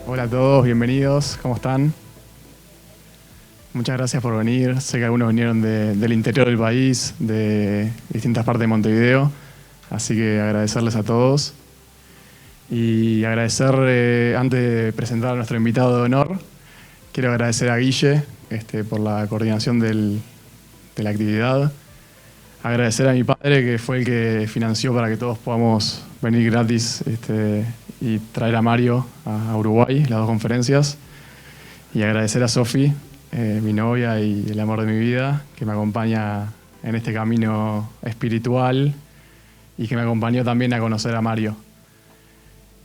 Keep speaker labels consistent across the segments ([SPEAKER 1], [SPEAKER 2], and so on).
[SPEAKER 1] Hola a todos, bienvenidos, ¿cómo están? Muchas gracias por venir. Sé que algunos vinieron del interior del país, de distintas partes de Montevideo, así que agradecerles a todos. Y agradecer, antes de presentar a nuestro invitado de honor, quiero agradecer a Guille por la coordinación de la actividad. Agradecer a mi padre, que fue el que financió para que todos podamos venir gratis y traer a Mario a Uruguay, las dos conferencias. Y agradecer a Sofi, mi novia y el amor de mi vida, que me acompaña en este camino espiritual y que me acompañó también a conocer a Mario.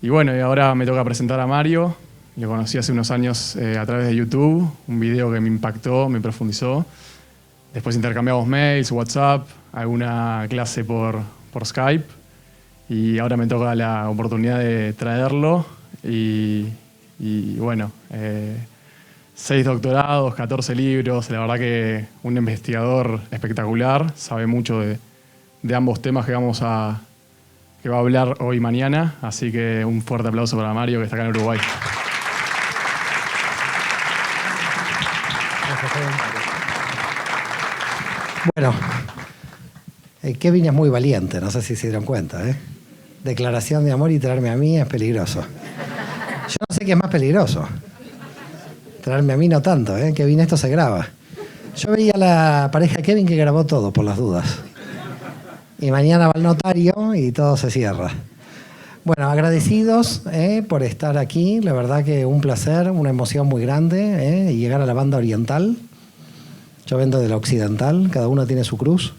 [SPEAKER 1] Y bueno, y ahora me toca presentar a Mario. Lo conocí hace unos años a través de YouTube, un video que me impactó, me profundizó. Después intercambiamos mails, WhatsApp, alguna clase por Skype. Y ahora me toca la oportunidad de traerlo. Y bueno, 6 doctorados, 14 libros. La verdad que un investigador espectacular. Sabe mucho de ambos temas que va a hablar hoy y mañana. Así que un fuerte aplauso para Mario, que está acá en Uruguay.
[SPEAKER 2] Bueno, Kevin es muy valiente, no sé si se dieron cuenta, ¿eh? Declaración de amor y traerme a mí es peligroso. Yo no sé qué es más peligroso. Traerme a mí no tanto, ¿eh? Kevin, esto se graba. Yo veía a la pareja de Kevin que grabó todo, por las dudas. Y mañana va al notario y todo se cierra. Bueno, agradecidos por estar aquí. La verdad que un placer, una emoción muy grande, llegar a la banda oriental. Yo vengo de la occidental, cada uno tiene su cruz.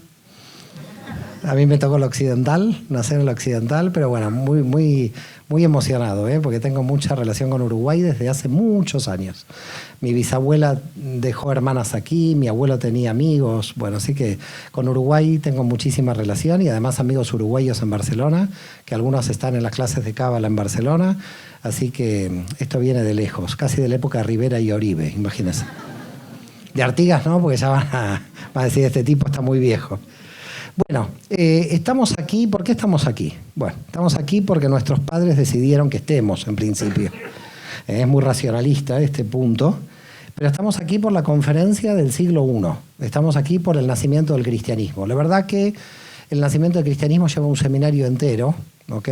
[SPEAKER 2] A mí me tocó la occidental, nacer en la occidental, pero bueno, muy emocionado, porque tengo mucha relación con Uruguay desde hace muchos años. Mi bisabuela dejó hermanas aquí, mi abuelo tenía amigos, bueno, así que con Uruguay tengo muchísima relación y además amigos uruguayos en Barcelona, que algunos están en las clases de Cábala en Barcelona, así que esto viene de lejos, casi de la época de Rivera y Oribe, imagínense. De Artigas no, porque ya van a decir, este tipo está muy viejo. Bueno, estamos aquí, ¿por qué estamos aquí? Bueno, estamos aquí porque nuestros padres decidieron que estemos, en principio. Es muy racionalista este punto, pero estamos aquí por la conferencia del siglo I. Estamos aquí por el nacimiento del cristianismo. La verdad que el nacimiento del cristianismo lleva un seminario entero, ¿ok?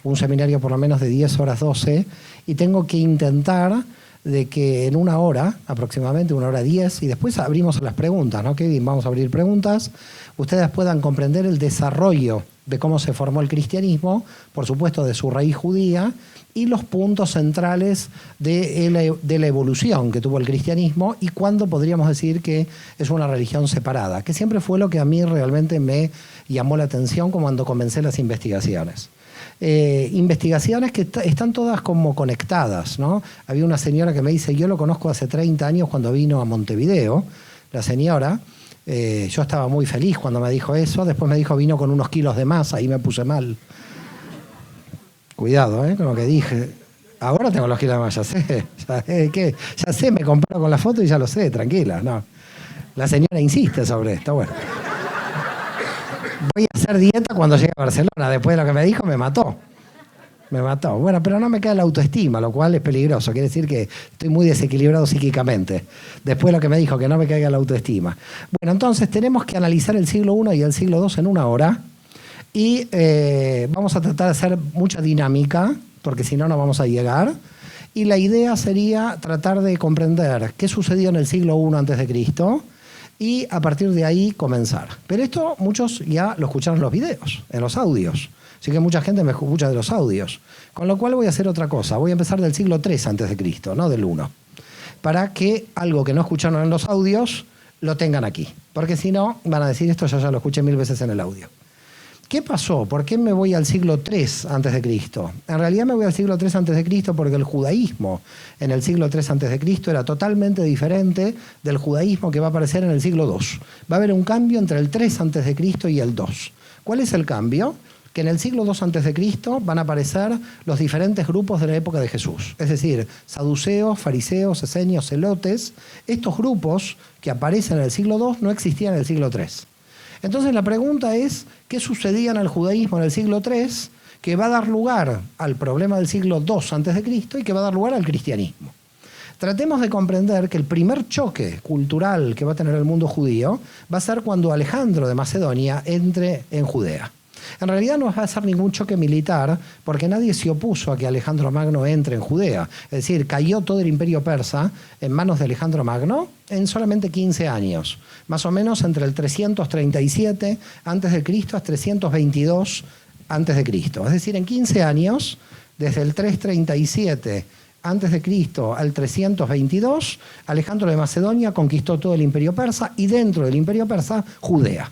[SPEAKER 2] Un seminario por lo menos de 10 horas 12, y tengo que intentar de que en una hora, aproximadamente 1 hora 10, y después abrimos a las preguntas, ¿no, Kevin? Vamos a abrir preguntas, ustedes puedan comprender el desarrollo de cómo se formó el cristianismo, por supuesto de su raíz judía, y los puntos centrales de la evolución que tuvo el cristianismo y cuándo podríamos decir que es una religión separada, que siempre fue lo que a mí realmente me llamó la atención cuando comencé las investigaciones. Investigaciones que están todas como conectadas, ¿no? Había una señora que me dice, yo lo conozco hace 30 años cuando vino a Montevideo, la señora, yo estaba muy feliz cuando me dijo eso, después me dijo vino con unos kilos de más, ahí me puse mal. Cuidado, con lo que dije. Ahora tengo los kilos de más, ya sé, me comparo con la foto y ya lo sé, tranquila, no. La señora insiste sobre esto, bueno. Voy a hacer dieta cuando llegue a Barcelona. Después de lo que me dijo, me mató. Me mató. Bueno, pero no me queda la autoestima, lo cual es peligroso. Quiere decir que estoy muy desequilibrado psíquicamente. Después de lo que me dijo, que no me caiga la autoestima. Bueno, entonces tenemos que analizar el siglo I y el siglo II en 1 hora. Y vamos a tratar de hacer mucha dinámica, porque si no, no vamos a llegar. Y la idea sería tratar de comprender qué sucedió en el siglo I antes de Cristo, y a partir de ahí comenzar. Pero esto muchos ya lo escucharon en los videos, en los audios. Así que mucha gente me escucha de los audios. Con lo cual voy a hacer otra cosa. Voy a empezar del siglo III antes de Cristo, no del I. Para que algo que no escucharon en los audios lo tengan aquí. Porque si no, van a decir esto ya lo escuché 1000 veces en el audio. ¿Qué pasó? ¿Por qué me voy al siglo III antes de Cristo? En realidad me voy al siglo III antes de Cristo porque el judaísmo en el siglo III antes de Cristo era totalmente diferente del judaísmo que va a aparecer en el siglo II. Va a haber un cambio entre el 3 antes de Cristo y el 2. ¿Cuál es el cambio? Que en el siglo II antes de Cristo van a aparecer los diferentes grupos de la época de Jesús. Es decir, saduceos, fariseos, esenios, celotes. Estos grupos que aparecen en el siglo II no existían en el siglo III. Entonces la pregunta es, ¿qué sucedía en el judaísmo en el siglo III que va a dar lugar al problema del siglo II a.C. y que va a dar lugar al cristianismo. Tratemos de comprender que el primer choque cultural que va a tener el mundo judío va a ser cuando Alejandro de Macedonia entre en Judea. En realidad no va a ser ningún choque militar porque nadie se opuso a que Alejandro Magno entre en Judea. Es decir, cayó todo el imperio persa en manos de Alejandro Magno en solamente 15 años. Más o menos entre el 337 a.C. a 322 a.C. Es decir, en 15 años, desde el 337 a.C. al 322, Alejandro de Macedonia conquistó todo el imperio persa y dentro del imperio persa, Judea.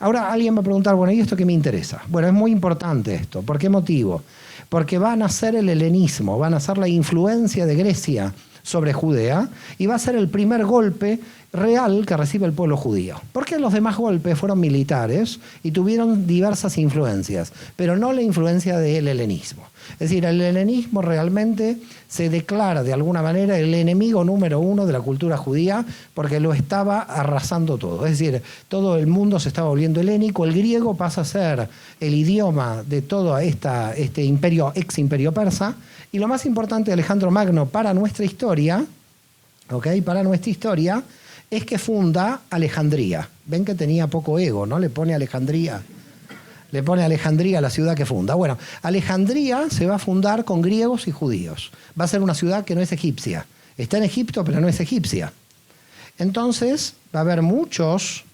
[SPEAKER 2] Ahora alguien va a preguntar, bueno, ¿y esto qué me interesa? Bueno, es muy importante esto. ¿Por qué motivo? Porque va a nacer el helenismo, va a nacer la influencia de Grecia sobre Judea y va a ser el primer golpe real que recibe el pueblo judío. Porque los demás golpes fueron militares y tuvieron diversas influencias, pero no la influencia del helenismo. Es decir, el helenismo realmente se declara de alguna manera el enemigo número uno de la cultura judía porque lo estaba arrasando todo. Es decir, todo el mundo se estaba volviendo helénico, el griego pasa a ser el idioma de todo este imperio, ex imperio persa, y lo más importante de Alejandro Magno para nuestra historia, es que funda Alejandría. Ven que tenía poco ego, ¿no? Le pone Alejandría a la ciudad que funda. Bueno, Alejandría se va a fundar con griegos y judíos. Va a ser una ciudad que no es egipcia. Está en Egipto, pero no es egipcia. Entonces, va a haber muchos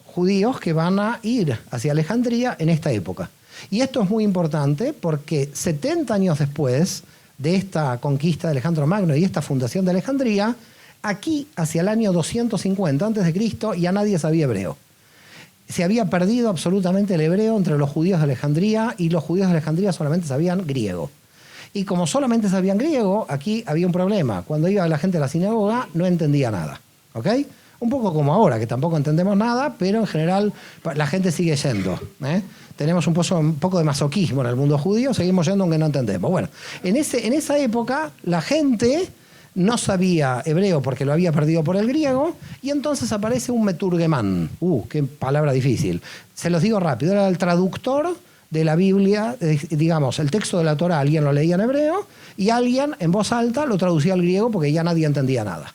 [SPEAKER 2] judíos que van a ir hacia Alejandría en esta época. Y esto es muy importante porque 70 años después de esta conquista de Alejandro Magno y esta fundación de Alejandría, aquí, hacia el año 250 a.C., ya nadie sabía hebreo. Se había perdido absolutamente el hebreo entre los judíos de Alejandría y los judíos de Alejandría solamente sabían griego. Y como solamente sabían griego, aquí había un problema. Cuando iba la gente a la sinagoga no entendía nada. ¿Ok? Un poco como ahora, que tampoco entendemos nada, pero en general la gente sigue yendo. Tenemos un poco de masoquismo en el mundo judío, seguimos yendo aunque no entendemos. Bueno, en esa época la gente no sabía hebreo porque lo había perdido por el griego, y entonces aparece un meturgemán. Qué palabra difícil. Se los digo rápido, era el traductor de la Biblia, digamos, el texto de la Torá, alguien lo leía en hebreo, y alguien en voz alta lo traducía al griego porque ya nadie entendía nada.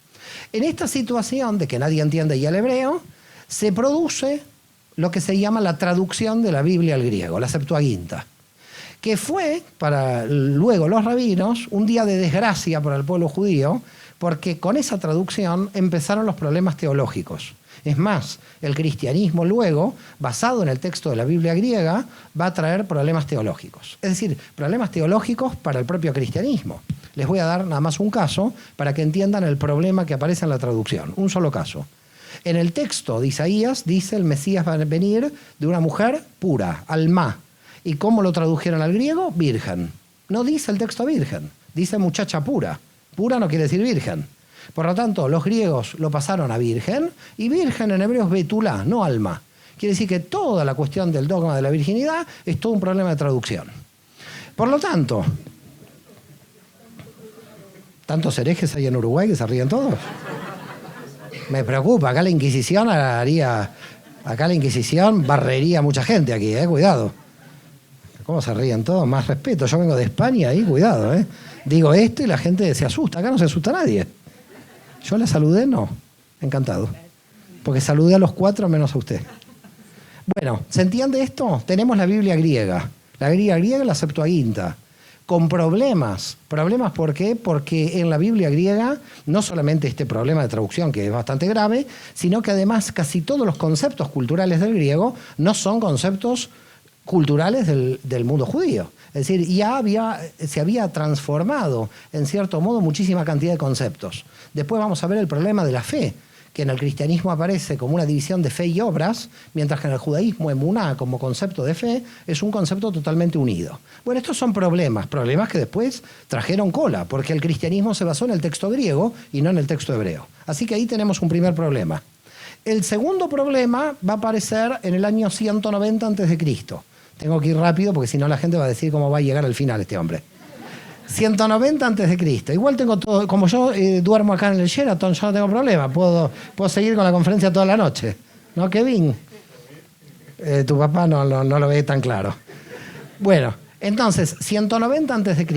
[SPEAKER 2] En esta situación de que nadie entiende ya el hebreo, se produce lo que se llama la traducción de la Biblia al griego, la Septuaginta, que fue para luego los rabinos un día de desgracia para el pueblo judío, porque con esa traducción empezaron los problemas teológicos. Es más, el cristianismo luego, basado en el texto de la Biblia griega, va a traer problemas teológicos. Es decir, problemas teológicos para el propio cristianismo. Les voy a dar nada más un caso para que entiendan el problema que aparece en la traducción. Un solo caso. En el texto de Isaías dice el Mesías va a venir de una mujer pura, alma. ¿Y cómo lo tradujeron al griego? Virgen. No dice el texto virgen, dice muchacha pura. Pura no quiere decir virgen. Por lo tanto, los griegos lo pasaron a virgen, y virgen en hebreo es betulá, no alma. Quiere decir que toda la cuestión del dogma de la virginidad es todo un problema de traducción. Por lo tanto, ¿tantos herejes hay en Uruguay que se ríen todos? Me preocupa, acá la Inquisición barrería a mucha gente aquí, cuidado. ¿Cómo se ríen todos? Más respeto, yo vengo de España ahí, cuidado, Digo esto y la gente se asusta, acá no se asusta nadie. Yo la saludé, no, encantado. Porque saludé a los 4 menos a usted. Bueno, ¿se entiende esto? Tenemos la Biblia griega. La Biblia griega, la Septuaginta. Con problemas. ¿Problemas por qué? Porque en la Biblia griega no solamente este problema de traducción, que es bastante grave, sino que además casi todos los conceptos culturales del griego no son conceptos culturales del mundo judío. Es decir, se había transformado en cierto modo muchísima cantidad de conceptos. Después vamos a ver el problema de la fe, que en el cristianismo aparece como una división de fe y obras, mientras que en el judaísmo, emuná, como concepto de fe, es un concepto totalmente unido. Bueno, estos son problemas que después trajeron cola, porque el cristianismo se basó en el texto griego y no en el texto hebreo. Así que ahí tenemos un primer problema. El segundo problema va a aparecer en el año 190 a.C. Tengo que ir rápido porque si no la gente va a decir cómo va a llegar al final este hombre. 190 a.C. Igual tengo todo, como yo duermo acá en el Sheraton, yo no tengo problema, puedo seguir con la conferencia toda la noche. ¿No, Kevin? Tu papá no lo ve tan claro. Bueno, Entonces, 190 a.C.,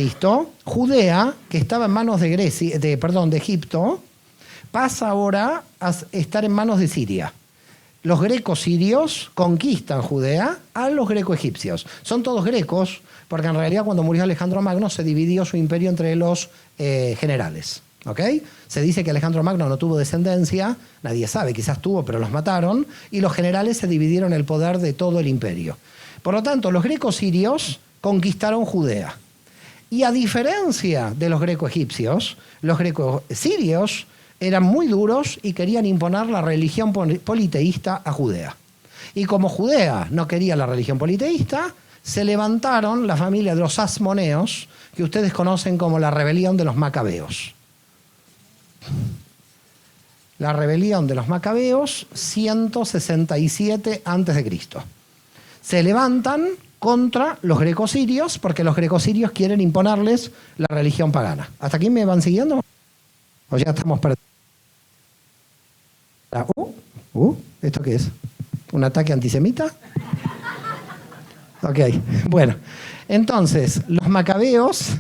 [SPEAKER 2] Judea, que estaba en manos de Egipto, pasa ahora a estar en manos de Siria. Los greco-sirios conquistan Judea a los greco-egipcios. Son todos grecos, porque en realidad cuando murió Alejandro Magno se dividió su imperio entre los generales. ¿Okay? Se dice que Alejandro Magno no tuvo descendencia, nadie sabe, quizás tuvo, pero los mataron, y los generales se dividieron el poder de todo el imperio. Por lo tanto, los greco-sirios conquistaron Judea. Y a diferencia de los greco-egipcios, los greco-sirios eran muy duros y querían imponer la religión politeísta a Judea. Y como Judea no quería la religión politeísta, se levantaron la familia de los asmoneos, que ustedes conocen como la rebelión de los macabeos. La rebelión de los macabeos, 167 a.C. Se levantan contra los grecosirios porque los grecosirios quieren imponerles la religión pagana. ¿Hasta aquí me van siguiendo? ¿O ya estamos perdiendo? ¿Esto qué es? ¿Un ataque antisemita? Ok, bueno. Entonces, los macabeos,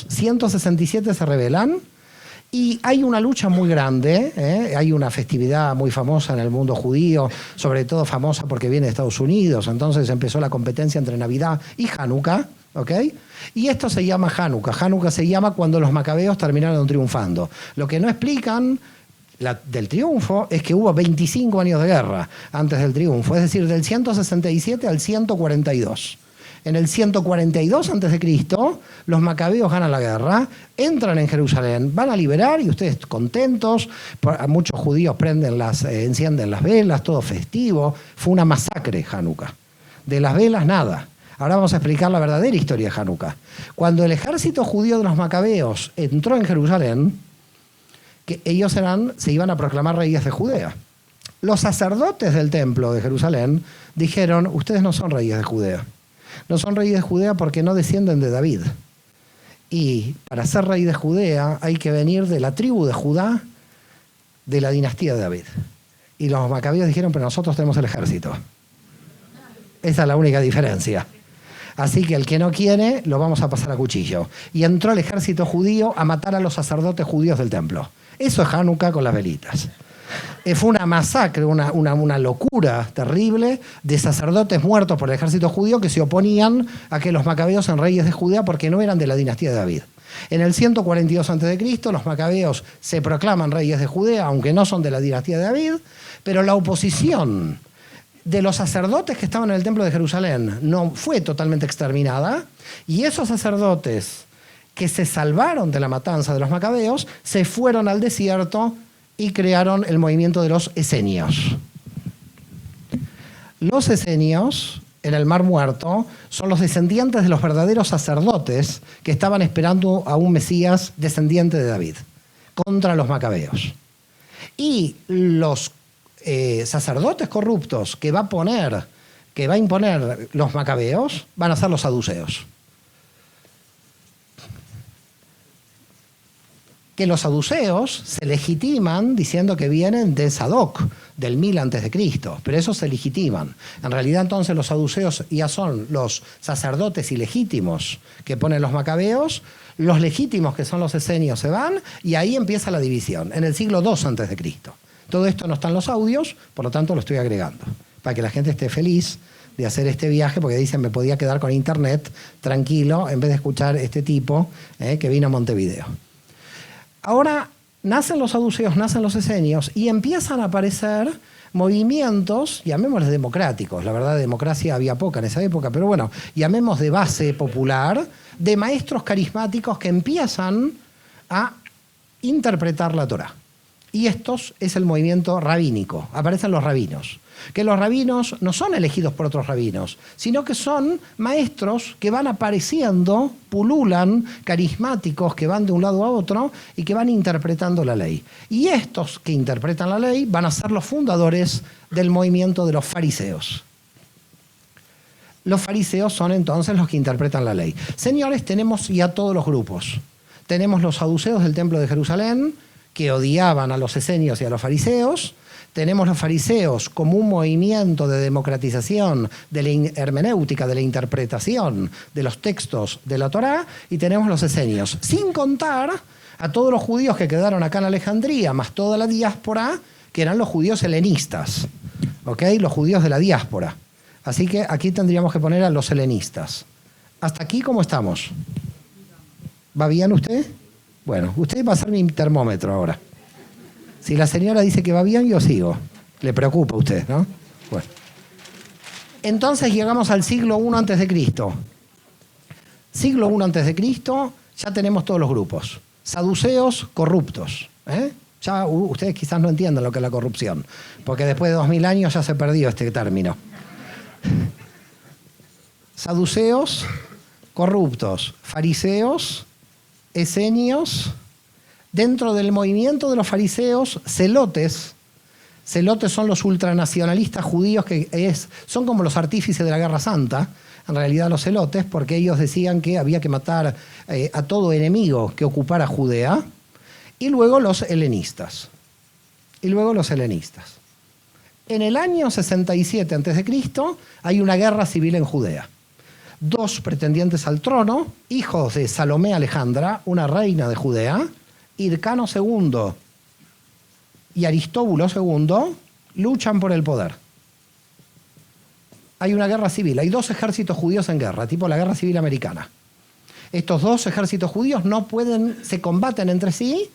[SPEAKER 2] 167 se rebelan y hay una lucha muy grande, hay una festividad muy famosa en el mundo judío, sobre todo famosa porque viene de Estados Unidos, entonces empezó la competencia entre Navidad y Hanukkah, ¿ok? Y esto se llama Hanukkah. Hanukkah se llama cuando los macabeos terminaron triunfando. Lo que no explican del triunfo es que hubo 25 años de guerra antes del triunfo, es decir, del 167 al 142. En el 142 a.C., los macabeos ganan la guerra, entran en Jerusalén, van a liberar y ustedes contentos, muchos judíos encienden las velas, todo festivo. Fue una masacre Hanukkah. De las velas nada. Ahora vamos a explicar la verdadera historia de Hanukkah. Cuando el ejército judío de los macabeos entró en Jerusalén, que ellos se iban a proclamar reyes de Judea. Los sacerdotes del templo de Jerusalén dijeron, ustedes no son reyes de Judea. No son reyes de Judea porque no descienden de David. Y para ser rey de Judea hay que venir de la tribu de Judá, de la dinastía de David. Y los macabeos dijeron, pero nosotros tenemos el ejército. Esa es la única diferencia. Así que el que no quiere, lo vamos a pasar a cuchillo. Y entró el ejército judío a matar a los sacerdotes judíos del templo. Eso es Hanukkah con las velitas. Fue una masacre, una locura terrible de sacerdotes muertos por el ejército judío que se oponían a que los macabeos sean reyes de Judea porque no eran de la dinastía de David. En el 142 a.C., los macabeos se proclaman reyes de Judea, aunque no son de la dinastía de David, pero la oposición de los sacerdotes que estaban en el templo de Jerusalén no fue totalmente exterminada, y esos sacerdotes que se salvaron de la matanza de los macabeos se fueron al desierto y crearon el movimiento de los esenios. Los esenios, en el Mar Muerto, son los descendientes de los verdaderos sacerdotes que estaban esperando a un Mesías descendiente de David, contra los macabeos. Y los sacerdotes corruptos que va a imponer los macabeos van a ser los saduceos. Que los saduceos se legitiman diciendo que vienen de Sadoc, del 1000 a.C., pero esos se legitiman. En realidad entonces los saduceos ya son los sacerdotes ilegítimos que ponen los macabeos, los legítimos que son los esenios se van y ahí empieza la división, en el siglo II a.C. Todo esto no está en los audios, por lo tanto lo estoy agregando, para que la gente esté feliz de hacer este viaje, porque dicen me podía quedar con internet tranquilo en vez de escuchar este tipo que vino a Montevideo. Ahora nacen los saduceos, nacen los esenios y empiezan a aparecer movimientos, llamémosles democráticos, la verdad de democracia había poca en esa época, pero bueno, llamemos de base popular, de maestros carismáticos que empiezan a interpretar la Torá. Y estos es el movimiento rabínico, aparecen los rabinos. Que los rabinos no son elegidos por otros rabinos, sino que son maestros que van apareciendo, pululan, carismáticos, que van de un lado a otro y que van interpretando la ley. Y estos que interpretan la ley van a ser los fundadores del movimiento de los fariseos. Los fariseos son entonces los que interpretan la ley. Señores, tenemos ya todos los grupos. Tenemos los saduceos del templo de Jerusalén, que odiaban a los esenios y a los fariseos. tenemos los fariseos como un movimiento de democratización de la hermenéutica, de la interpretación de los textos de la Torá, y tenemos los esenios, sin contar a todos los judíos que quedaron acá en Alejandría, más toda la diáspora, que eran los judíos helenistas, ¿ok? Los judíos de la diáspora. Así que aquí tendríamos que poner a los helenistas. ¿Hasta aquí cómo estamos? ¿Va bien usted? Bueno, usted va a ser mi termómetro ahora. Si la señora dice que va bien, yo sigo. Le preocupa a usted, ¿no? Bueno. Entonces llegamos al siglo I a.C. Siglo I a.C., ya tenemos todos los grupos. Saduceos corruptos. Ya ustedes quizás no entiendan lo que es la corrupción, porque después de 2000 años ya se perdió este término. Saduceos corruptos, fariseos, esenios. Dentro del movimiento de los fariseos, celotes. Celotes son los ultranacionalistas judíos que son como los artífices de la Guerra Santa, en realidad los celotes, porque ellos decían que había que matar a todo enemigo que ocupara Judea. Y luego los helenistas. En el año 67 a.C. hay una guerra civil en Judea. 2 pretendientes al trono, hijos de Salomé Alejandra, una reina de Judea, Hircano II y Aristóbulo II, luchan por el poder. Hay una guerra civil, hay 2 ejércitos judíos en guerra, tipo la guerra civil americana. Estos 2 ejércitos judíos se combaten entre sí,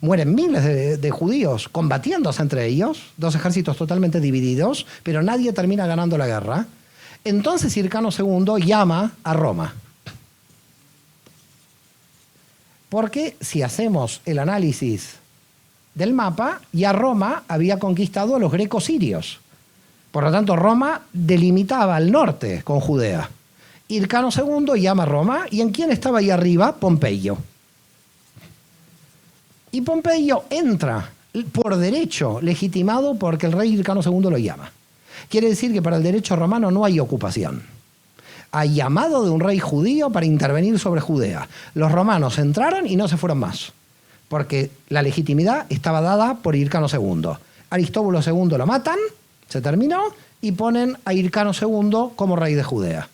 [SPEAKER 2] mueren miles de judíos combatiéndose entre ellos, 2 ejércitos totalmente divididos, pero nadie termina ganando la guerra. Entonces Hircano II llama a Roma. Porque si hacemos el análisis del mapa, ya Roma había conquistado a los grecos sirios. Por lo tanto, Roma delimitaba al norte con Judea. Hircano II llama a Roma, ¿y en quién estaba ahí arriba? Pompeyo. Y Pompeyo entra por derecho legitimado porque el rey Hircano II lo llama. Quiere decir que para el derecho romano no hay ocupación. Hay llamado de un rey judío para intervenir sobre Judea. Los romanos entraron y no se fueron más, porque la legitimidad estaba dada por Hircano II. Aristóbulo II lo matan, se terminó, y ponen a Hircano II como rey de Judea.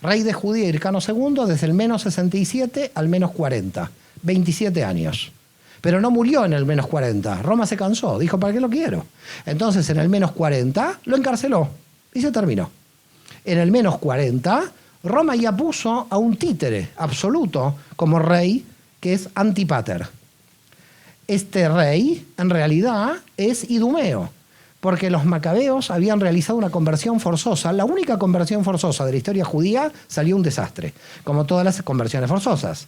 [SPEAKER 2] Rey de Judea Hircano II desde el menos 67 al menos 40, 27 años. Pero no murió en el menos 40. Roma se cansó, dijo, ¿para qué lo quiero? Entonces en el menos 40 lo encarceló y se terminó. En el menos 40, Roma ya puso a un títere absoluto como rey, que es Antípater. Este rey, en realidad, es Idumeo, porque los macabeos habían realizado una conversión forzosa. La única conversión forzosa de la historia judía salió un desastre, como todas las conversiones forzosas.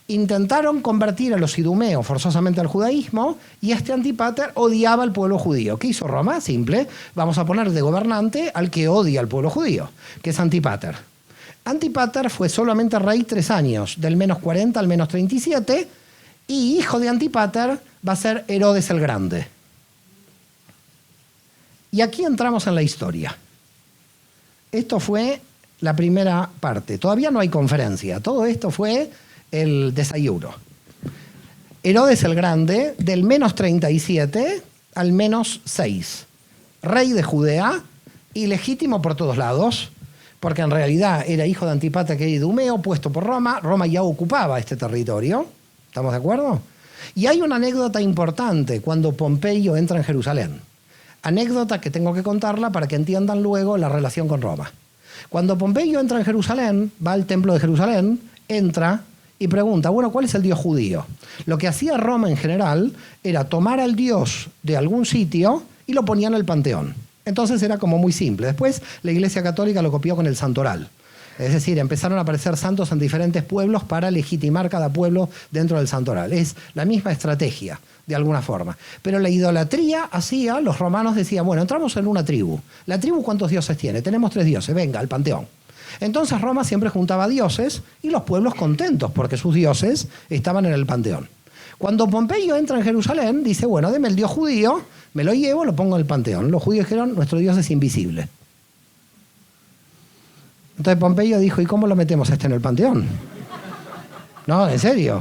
[SPEAKER 2] Intentaron convertir a los idumeos forzosamente al judaísmo, y este Antípater odiaba al pueblo judío. ¿Qué hizo Roma? Simple, vamos a poner de gobernante al que odia al pueblo judío, que es Antípater. Antípater fue solamente rey 3 años, del menos 40 al menos 37, y hijo de Antípater va a ser Herodes el Grande. Y aquí entramos en la historia. Esto fue la primera parte. Todavía no hay conferencia. Todo esto fue el desayuno. Herodes el Grande, del menos 37 al menos 6. Rey de Judea, ilegítimo por todos lados, porque en realidad era hijo de Antípater, que era idumeo, puesto por Roma. Roma ya ocupaba este territorio. ¿Estamos de acuerdo? Y hay una anécdota importante cuando Pompeyo entra en Jerusalén. Anécdota que tengo que contarla para que entiendan luego la relación con Roma. Cuando Pompeyo entra en Jerusalén, va al templo de Jerusalén, entra y pregunta, bueno, ¿cuál es el dios judío? Lo que hacía Roma en general era tomar al dios de algún sitio y lo ponía en el panteón. Entonces era como muy simple. Después la Iglesia Católica lo copió con el santoral. Es decir, empezaron a aparecer santos en diferentes pueblos para legitimar cada pueblo dentro del santoral. Es la misma estrategia, de alguna forma. Pero la idolatría hacía, los romanos decían, bueno, entramos en una tribu. ¿La tribu cuántos dioses tiene? Tenemos 3 dioses, venga, al panteón. Entonces Roma siempre juntaba dioses y los pueblos contentos porque sus dioses estaban en el panteón. Cuando Pompeyo entra en Jerusalén, dice, bueno, deme el dios judío, me lo llevo, lo pongo en el panteón. Los judíos dijeron, nuestro dios es invisible. Entonces Pompeyo dijo, ¿y cómo lo metemos en el panteón? No, en serio,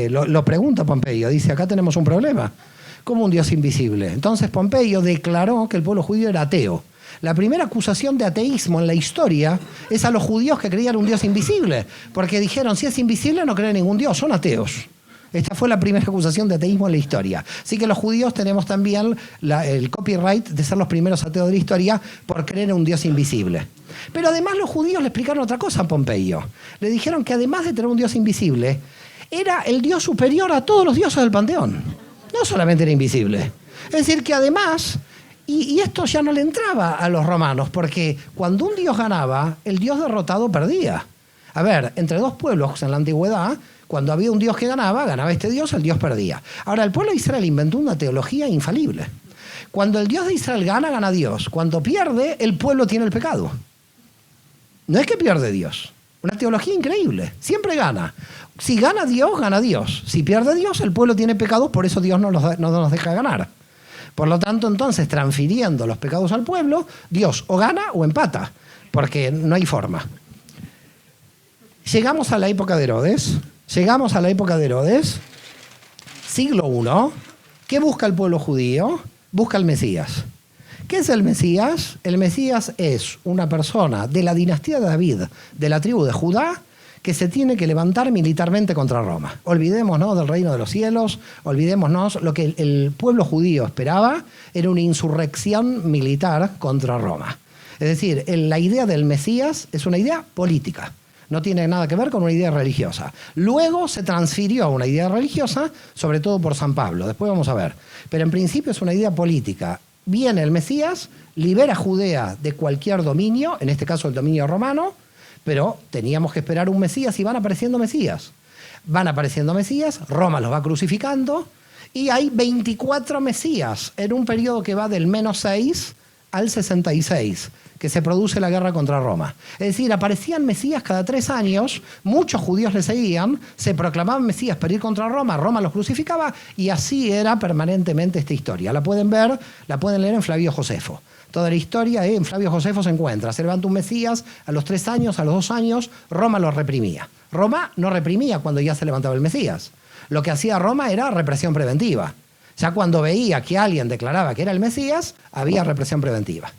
[SPEAKER 2] lo pregunta Pompeyo, dice, acá tenemos un problema. como un Dios invisible. Entonces Pompeyo declaró que el pueblo judío era ateo. La primera acusación de ateísmo en la historia es a los judíos que creían un Dios invisible, porque dijeron, si es invisible no creen en ningún Dios, son ateos. Esta fue la primera acusación de ateísmo en la historia. Así que los judíos tenemos también el copyright de ser los primeros ateos de la historia por creer en un Dios invisible. Pero además los judíos le explicaron otra cosa a Pompeyo. Le dijeron que además de tener un Dios invisible, era el Dios superior a todos los dioses del panteón. No solamente era invisible. Es decir, que además, y esto ya no le entraba a los romanos, porque cuando un dios ganaba, el dios derrotado perdía. A ver, entre dos pueblos en la antigüedad, cuando había un dios que ganaba este dios, el dios perdía. Ahora, el pueblo de Israel inventó una teología infalible. Cuando el Dios de Israel gana, gana Dios. Cuando pierde, el pueblo tiene el pecado. No es que pierde Dios. Una teología increíble. Siempre gana. Si gana Dios, gana Dios. Si pierde Dios, el pueblo tiene pecados, por eso Dios no nos deja ganar. Por lo tanto, entonces, transfiriendo los pecados al pueblo, Dios o gana o empata, porque no hay forma. Llegamos a la época de Herodes. Siglo I. ¿Qué busca el pueblo judío? Busca el Mesías. ¿Qué es el Mesías? El Mesías es una persona de la dinastía de David, de la tribu de Judá, que se tiene que levantar militarmente contra Roma. Olvidémonos del reino de los cielos, olvidémonos lo que el pueblo judío esperaba, era una insurrección militar contra Roma. Es decir, la idea del Mesías es una idea política. No tiene nada que ver con una idea religiosa. Luego se transfirió a una idea religiosa, sobre todo por San Pablo. Después vamos a ver. Pero en principio es una idea política. Viene el Mesías, libera Judea de cualquier dominio, en este caso el dominio romano, pero teníamos que esperar un Mesías y van apareciendo Mesías. Roma los va crucificando y hay 24 Mesías en un periodo que va del -6 al 66, que se produce la guerra contra Roma. Es decir, aparecían Mesías cada 3 años, muchos judíos le seguían, se proclamaban Mesías para ir contra Roma, Roma los crucificaba y así era permanentemente esta historia. La pueden ver, la pueden leer en Flavio Josefo. Toda la historia en Flavio Josefo se encuentra. Se levanta un Mesías a los 3 años, a los 2 años, Roma lo reprimía. Roma no reprimía cuando ya se levantaba el Mesías. Lo que hacía Roma era represión preventiva. Ya cuando veía que alguien declaraba que era el Mesías, había represión preventiva.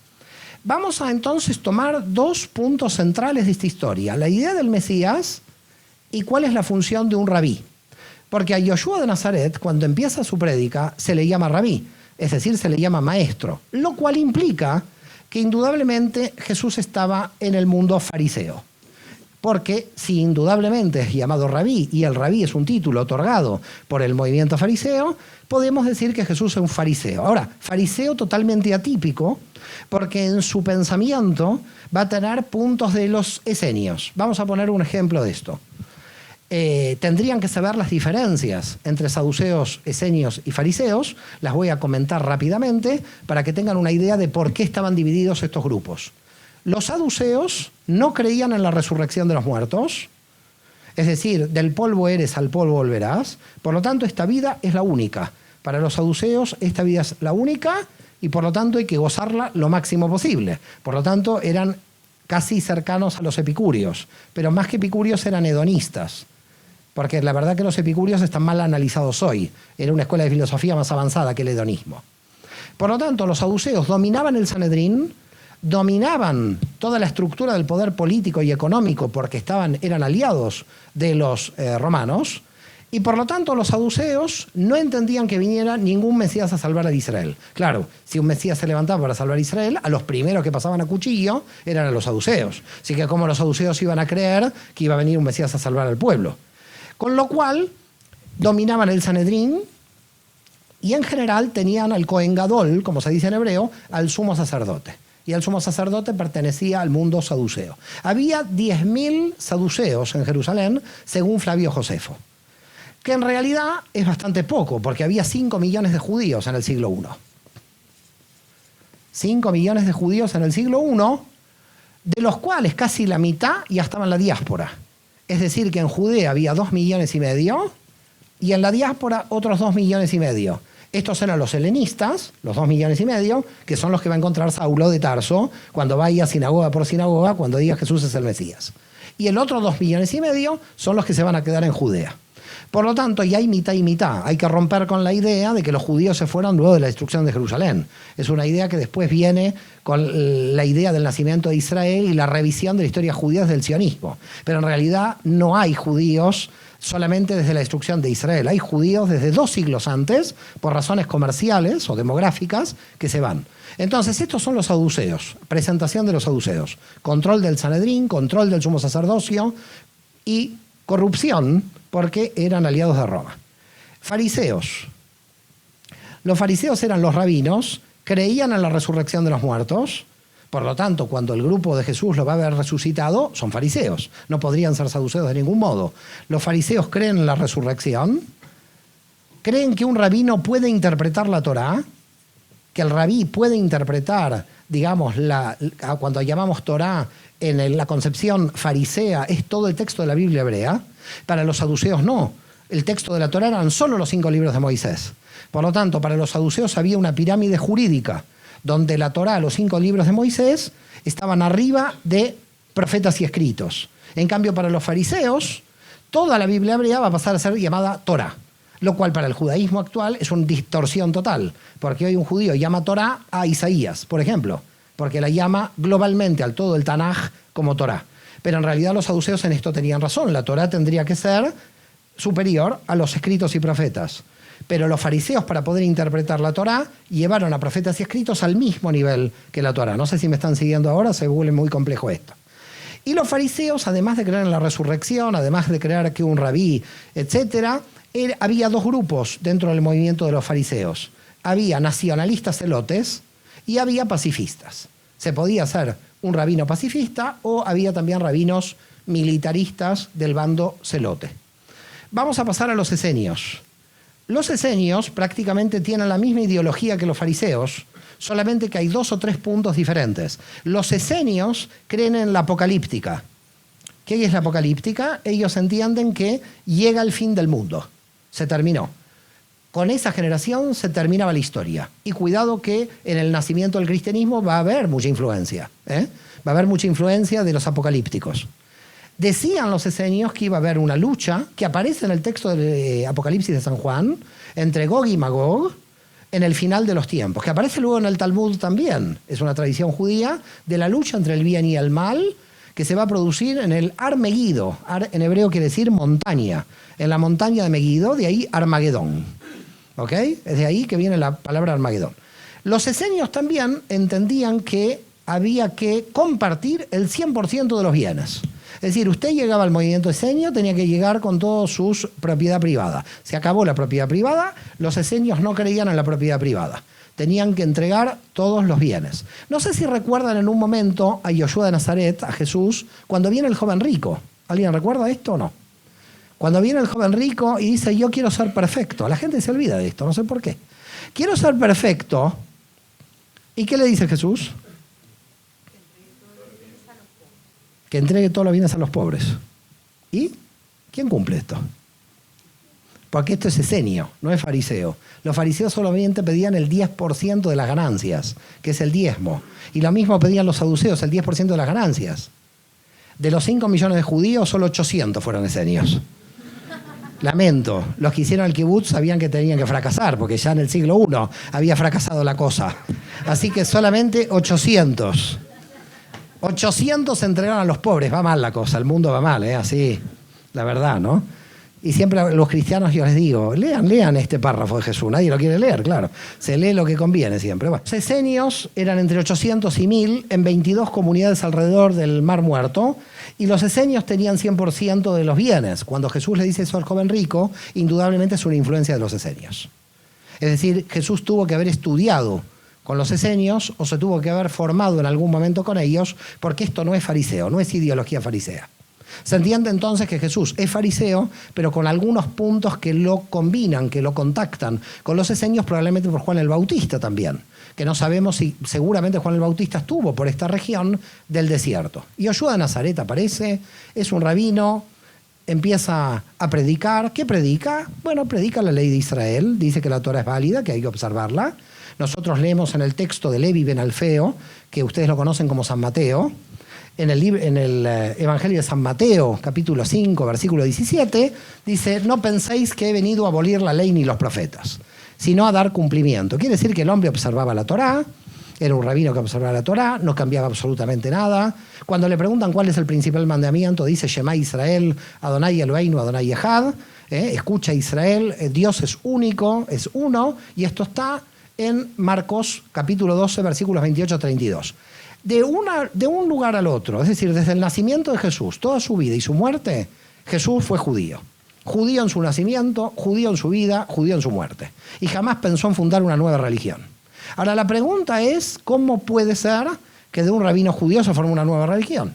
[SPEAKER 2] Vamos a entonces tomar 2 puntos centrales de esta historia. La idea del Mesías y cuál es la función de un rabí. Porque a Yoshua de Nazaret, cuando empieza su prédica, se le llama rabí, es decir, se le llama maestro, lo cual implica que indudablemente Jesús estaba en el mundo fariseo. Porque si indudablemente es llamado rabí, y el rabí es un título otorgado por el movimiento fariseo, podemos decir que Jesús es un fariseo. Ahora, fariseo totalmente atípico, porque en su pensamiento va a tener puntos de los esenios. Vamos a poner un ejemplo de esto. Tendrían que saber las diferencias entre saduceos, esenios y fariseos. Las voy a comentar rápidamente para que tengan una idea de por qué estaban divididos estos grupos. Los saduceos no creían en la resurrección de los muertos, es decir, del polvo eres, al polvo volverás. Por lo tanto, esta vida es la única. Para los saduceos, esta vida es la única y por lo tanto hay que gozarla lo máximo posible. Por lo tanto, eran casi cercanos a los epicúreos, pero más que epicúreos eran hedonistas. Porque la verdad que los epicúreos están mal analizados hoy. Era una escuela de filosofía más avanzada que el hedonismo. Por lo tanto, los saduceos dominaban el Sanedrín, dominaban toda la estructura del poder político y económico porque eran aliados de los romanos, y por lo tanto los saduceos no entendían que viniera ningún Mesías a salvar a Israel. Claro, si un Mesías se levantaba para salvar a Israel, a los primeros que pasaban a cuchillo eran a los saduceos. Así que como los saduceos iban a creer que iba a venir un Mesías a salvar al pueblo. Con lo cual, dominaban el Sanedrín y en general tenían al Cohen Gadol, como se dice en hebreo, al sumo sacerdote. Y el sumo sacerdote pertenecía al mundo saduceo. Había 10.000 saduceos en Jerusalén, según Flavio Josefo, que en realidad es bastante poco, porque había 5 millones de judíos en el siglo I. 5 millones de judíos en el siglo I, de los cuales casi la mitad ya estaban en la diáspora. Es decir, que en Judea había 2,5 millones y en la diáspora otros 2,5 millones. Estos eran los helenistas, los 2,5 millones, que son los que va a encontrar Saulo de Tarso cuando vaya sinagoga por sinagoga, cuando diga Jesús es el Mesías. Y el otro 2,5 millones son los que se van a quedar en Judea. Por lo tanto, y hay mitad y mitad. Hay que romper con la idea de que los judíos se fueron luego de la destrucción de Jerusalén. Es una idea que después viene con la idea del nacimiento de Israel y la revisión de la historia judía desde el sionismo. Pero en realidad no hay judíos solamente desde la destrucción de Israel. Hay judíos desde 2 siglos antes, por razones comerciales o demográficas, que se van. Entonces, estos son los saduceos, presentación de los saduceos, control del Sanedrín, control del sumo sacerdocio y corrupción, porque eran aliados de Roma. Fariseos. Los fariseos eran los rabinos, creían en la resurrección de los muertos. Por lo tanto, cuando el grupo de Jesús lo va a ver resucitado, son fariseos. No podrían ser saduceos de ningún modo. Los fariseos creen en la resurrección, creen que un rabino puede interpretar la Torá, que el rabí puede interpretar, digamos, cuando llamamos Torá en la concepción farisea, es todo el texto de la Biblia hebrea. Para los saduceos no. El texto de la Torá eran solo los 5 libros de Moisés. Por lo tanto, para los saduceos había una pirámide jurídica, donde la Torá, los 5 libros de Moisés, estaban arriba de profetas y escritos. En cambio, para los fariseos, toda la Biblia hebrea va a pasar a ser llamada Torá, lo cual para el judaísmo actual es una distorsión total, porque hoy un judío llama Torá a Isaías, por ejemplo, porque la llama globalmente al todo el Tanaj como Torá. Pero en realidad los saduceos en esto tenían razón, la Torá tendría que ser superior a los escritos y profetas. Pero los fariseos, para poder interpretar la Torá, llevaron a profetas y escritos al mismo nivel que la Torá. No sé si me están siguiendo ahora, se vuelve muy complejo esto. Y los fariseos, además de creer en la resurrección, además de creer que un rabí, etc., había 2 grupos dentro del movimiento de los fariseos. Había nacionalistas celotes y había pacifistas. Se podía ser un rabino pacifista o había también rabinos militaristas del bando celote. Vamos a pasar a los esenios. Los esenios prácticamente tienen la misma ideología que los fariseos, solamente que hay 2 o 3 puntos diferentes. Los esenios creen en la apocalíptica. ¿Qué es la apocalíptica? Ellos entienden que llega el fin del mundo. Se terminó. Con esa generación se terminaba la historia. Y cuidado que en el nacimiento del cristianismo va a haber mucha influencia. Va a haber mucha influencia de los apocalípticos. Decían los esenios que iba a haber una lucha que aparece en el texto del Apocalipsis de San Juan entre Gog y Magog en el final de los tiempos, que aparece luego en el Talmud también. Es una tradición judía de la lucha entre el bien y el mal que se va a producir en el Har Megiddo. Ar en hebreo quiere decir montaña. En la montaña de Megiddo, de ahí Armagedón. ¿Ok? Es de ahí que viene la palabra Armagedón. Los esenios también entendían que había que compartir el 100% de los bienes. Es decir, usted llegaba al movimiento esenio, tenía que llegar con toda su propiedad privada. Se acabó la propiedad privada, los esenios no creían en la propiedad privada. Tenían que entregar todos los bienes. No sé si recuerdan en un momento a Yoshua de Nazaret, a Jesús, cuando viene el joven rico. ¿Alguien recuerda esto o no? Cuando viene el joven rico y dice, yo quiero ser perfecto. La gente se olvida de esto, no sé por qué. Quiero ser perfecto. ¿Y qué le dice Jesús? Que entregue todos los bienes a los pobres. ¿Y quién cumple esto? Porque esto es esenio, no es fariseo. Los fariseos solamente pedían el 10% de las ganancias, que es el diezmo. Y lo mismo pedían los saduceos, el 10% de las ganancias. De los 5 millones de judíos, solo 800 fueron esenios. Lamento, los que hicieron el kibutz sabían que tenían que fracasar, porque ya en el siglo I había fracasado la cosa. Así que solamente 800. 800 se entregaron a los pobres. Va mal la cosa, el mundo va mal, así, la verdad, ¿no? Y siempre a los cristianos yo les digo, lean este párrafo de Jesús. Nadie lo quiere leer, claro. Se lee lo que conviene siempre. Bueno, los esenios eran entre 800 y 1000 en 22 comunidades alrededor del Mar Muerto, y los esenios tenían 100% de los bienes. Cuando Jesús le dice eso al joven rico, indudablemente es una influencia de los esenios. Es decir, Jesús tuvo que haber estudiado con los esenios o se tuvo que haber formado en algún momento con ellos, porque esto no es fariseo, no es ideología farisea. Se entiende entonces que Jesús es fariseo, pero con algunos puntos que lo combinan, que lo contactan con los esenios, probablemente por Juan el Bautista también, que no sabemos si seguramente Juan el Bautista estuvo por esta región del desierto. Y Yoshua de Nazaret aparece, es un rabino, empieza a predicar. ¿Qué predica? Bueno, predica la ley de Israel, dice que la Torah es válida, que hay que observarla. Nosotros leemos en el texto de Levi ben Alfeo, que ustedes lo conocen como San Mateo, en el Evangelio de San Mateo, capítulo 5, versículo 17, dice, no penséis que he venido a abolir la ley ni los profetas, sino a dar cumplimiento. Quiere decir que el hombre observaba la Torá, era un rabino que observaba la Torá, no cambiaba absolutamente nada. Cuando le preguntan cuál es el principal mandamiento, dice, Shema Israel, Adonai Eloheinu, Adonai Echad, escucha Israel, Dios es único, es uno, y esto está en Marcos, capítulo 12, versículos 28 a 32. De un lugar al otro, es decir, desde el nacimiento de Jesús, toda su vida y su muerte, Jesús fue judío. Judío en su nacimiento, judío en su vida, judío en su muerte. Y jamás pensó en fundar una nueva religión. Ahora, la pregunta es, ¿cómo puede ser que de un rabino judío se forme una nueva religión?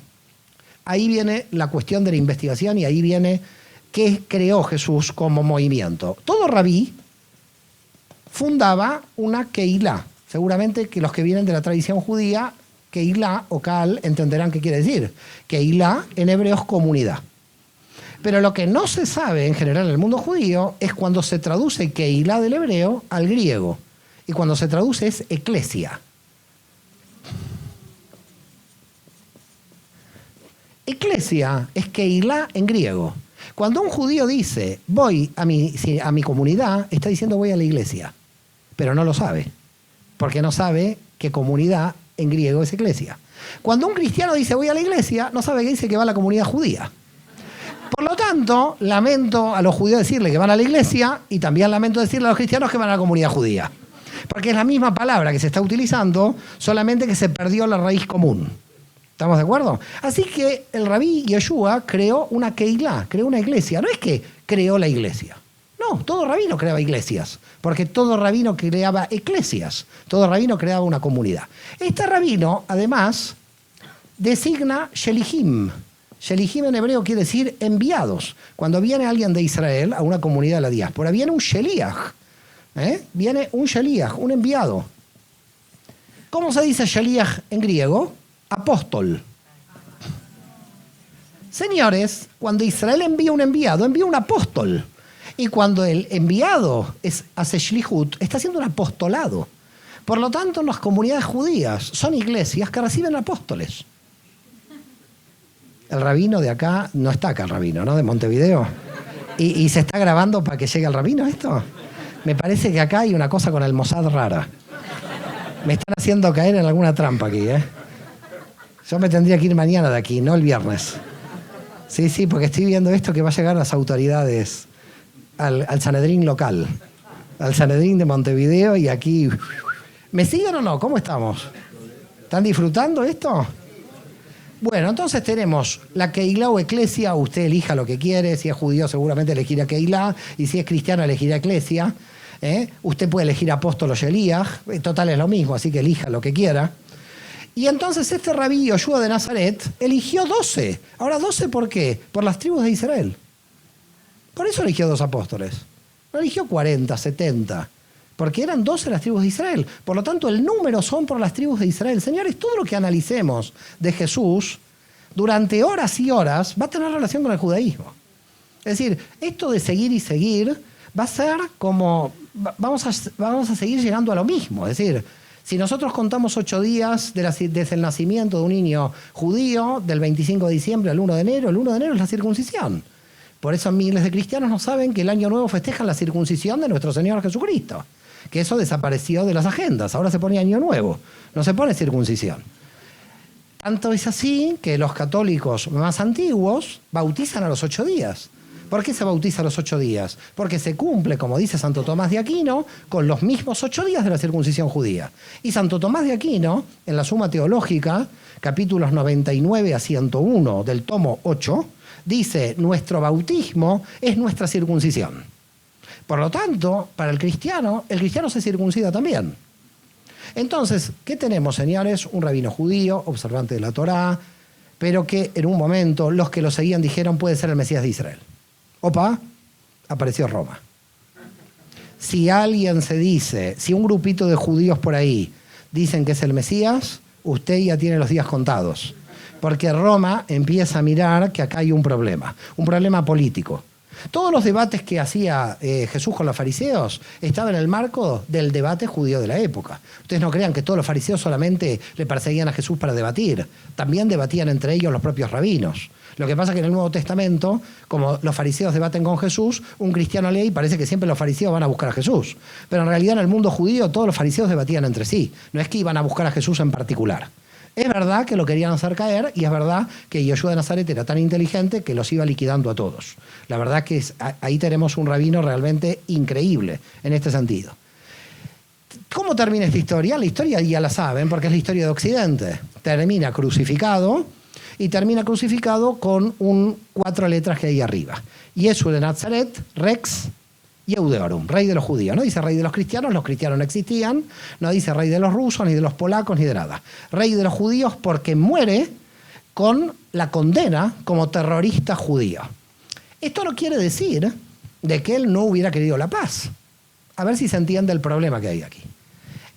[SPEAKER 2] Ahí viene la cuestión de la investigación y ahí viene qué creó Jesús como movimiento. Todo rabí fundaba una Keilah. Seguramente que los que vienen de la tradición judía, Keilah o Kal, entenderán qué quiere decir. Keilah en hebreo es comunidad. Pero lo que no se sabe en general en el mundo judío es cuando se traduce Keilah del hebreo al griego. Y cuando se traduce es eclesia. Eclesia es Keilah en griego. Cuando un judío dice, voy a mi comunidad, está diciendo voy a la iglesia. Pero no lo sabe. Porque no sabe que comunidad en griego es eclesia. Cuando un cristiano dice voy a la iglesia, no sabe que dice que va a la comunidad judía. Por lo tanto, lamento a los judíos decirle que van a la iglesia y también lamento decirle a los cristianos que van a la comunidad judía. Porque es la misma palabra que se está utilizando, solamente que se perdió la raíz común. ¿Estamos de acuerdo? Así que el rabí Yeshua creó una Keilah, creó una iglesia. No es que creó la iglesia. No, todo rabino creaba iglesias, porque todo rabino creaba eclesias, todo rabino creaba una comunidad. Este rabino, además, designa Shelihim. Shelihim en hebreo quiere decir enviados. Cuando viene alguien de Israel a una comunidad de la diáspora, viene un Sheliach. Viene un Sheliach, un enviado. ¿Cómo se dice Sheliach en griego? Apóstol. Señores, cuando Israel envía un enviado, envía un apóstol. Y cuando el enviado hace Shlihut, está haciendo un apostolado. Por lo tanto, las comunidades judías son iglesias que reciben apóstoles. El rabino de acá, no está acá el rabino, ¿no? De Montevideo. ¿Y se está grabando para que llegue el rabino esto? Me parece que acá hay una cosa con el Mossad rara. Me están haciendo caer en alguna trampa aquí, ¿eh? Yo me tendría que ir mañana de aquí, no el viernes. Sí, porque estoy viendo esto que va a llegar a las autoridades, al Sanedrín local, al Sanedrín de Montevideo y aquí... ¿Me siguen o no? ¿Cómo estamos? ¿Están disfrutando esto? Bueno, entonces tenemos la Keilah o eclesia, usted elija lo que quiere, si es judío seguramente elegirá Keilah, y si es cristiano elegirá eclesia. Usted puede elegir apóstol o Sheliach, total es lo mismo, así que elija lo que quiera. Y entonces este rabí Yoshua de Nazaret eligió 12. Ahora, 12 ¿por qué? Por las tribus de Israel. Por eso eligió 2 apóstoles. No eligió 40, 70. Porque eran 12 las tribus de Israel. Por lo tanto, el número son por las tribus de Israel. Señores, todo lo que analicemos de Jesús durante horas y horas va a tener relación con el judaísmo. Es decir, esto de seguir y seguir va a ser como... Vamos a seguir llegando a lo mismo. Es decir, si nosotros contamos 8 días desde el nacimiento de un niño judío, del 25 de diciembre al 1 de enero, el 1 de enero es la circuncisión. Por eso miles de cristianos no saben que el año nuevo festejan la circuncisión de nuestro Señor Jesucristo. Que eso desapareció de las agendas. Ahora se pone año nuevo, no se pone circuncisión. Tanto es así que los católicos más antiguos bautizan a los 8 días. ¿Por qué se bautiza a los 8 días? Porque se cumple, como dice Santo Tomás de Aquino, con los mismos 8 días de la circuncisión judía. Y Santo Tomás de Aquino, en la Suma Teológica, capítulos 99 a 101 del tomo 8, dice, nuestro bautismo es nuestra circuncisión. Por lo tanto, para el cristiano se circuncida también. Entonces, ¿qué tenemos, señores? Un rabino judío, observante de la Torá, pero que en un momento los que lo seguían dijeron puede ser el Mesías de Israel. Opa, apareció Roma. Si alguien si un grupito de judíos por ahí dicen que es el Mesías, usted ya tiene los días contados. Porque Roma empieza a mirar que acá hay un problema político. Todos los debates que hacía Jesús con los fariseos estaban en el marco del debate judío de la época. Ustedes no crean que todos los fariseos solamente le perseguían a Jesús para debatir. También debatían entre ellos los propios rabinos. Lo que pasa es que en el Nuevo Testamento, como los fariseos debaten con Jesús, un cristiano lee y parece que siempre los fariseos van a buscar a Jesús. Pero en realidad en el mundo judío todos los fariseos debatían entre sí. No es que iban a buscar a Jesús en particular. Es verdad que lo querían hacer caer y es verdad que Yoshua de Nazaret era tan inteligente que los iba liquidando a todos. La verdad que ahí tenemos un rabino realmente increíble en este sentido. ¿Cómo termina esta historia? La historia ya la saben porque es la historia de Occidente. Termina crucificado y termina crucificado con 4 letras que hay arriba. Yeshua de Nazaret, Rex Yehudeorum, rey de los judíos. No dice rey de los cristianos no existían. No dice rey de los rusos, ni de los polacos, ni de nada. Rey de los judíos porque muere con la condena como terrorista judío. Esto no quiere decir de que él no hubiera querido la paz. A ver si se entiende el problema que hay aquí.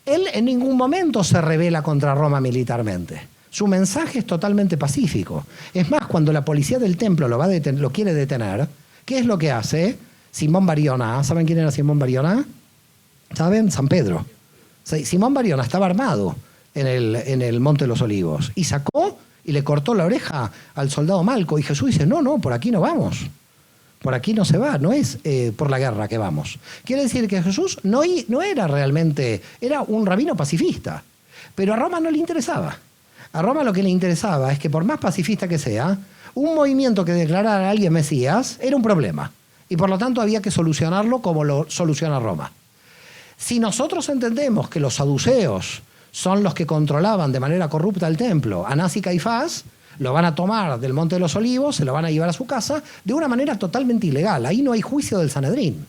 [SPEAKER 2] Él en ningún momento se rebela contra Roma militarmente. Su mensaje es totalmente pacífico. Es más, cuando la policía del templo lo quiere detener, ¿qué es lo que hace? Simón Bariona, ¿saben quién era Simón Bariona? ¿Saben? San Pedro. Simón Bariona estaba armado en el Monte de los Olivos y sacó y le cortó la oreja al soldado Malco. Y Jesús dice, no, por aquí no vamos. Por aquí no se va, no es por la guerra que vamos. Quiere decir que Jesús no era realmente, era un rabino pacifista. Pero a Roma no le interesaba. A Roma lo que le interesaba es que por más pacifista que sea, un movimiento que declarara a alguien Mesías era un problema. Y por lo tanto había que solucionarlo como lo soluciona Roma. Si nosotros entendemos que los saduceos son los que controlaban de manera corrupta el templo, Anás y Caifás lo van a tomar del Monte de los Olivos, se lo van a llevar a su casa de una manera totalmente ilegal. Ahí no hay juicio del Sanedrín.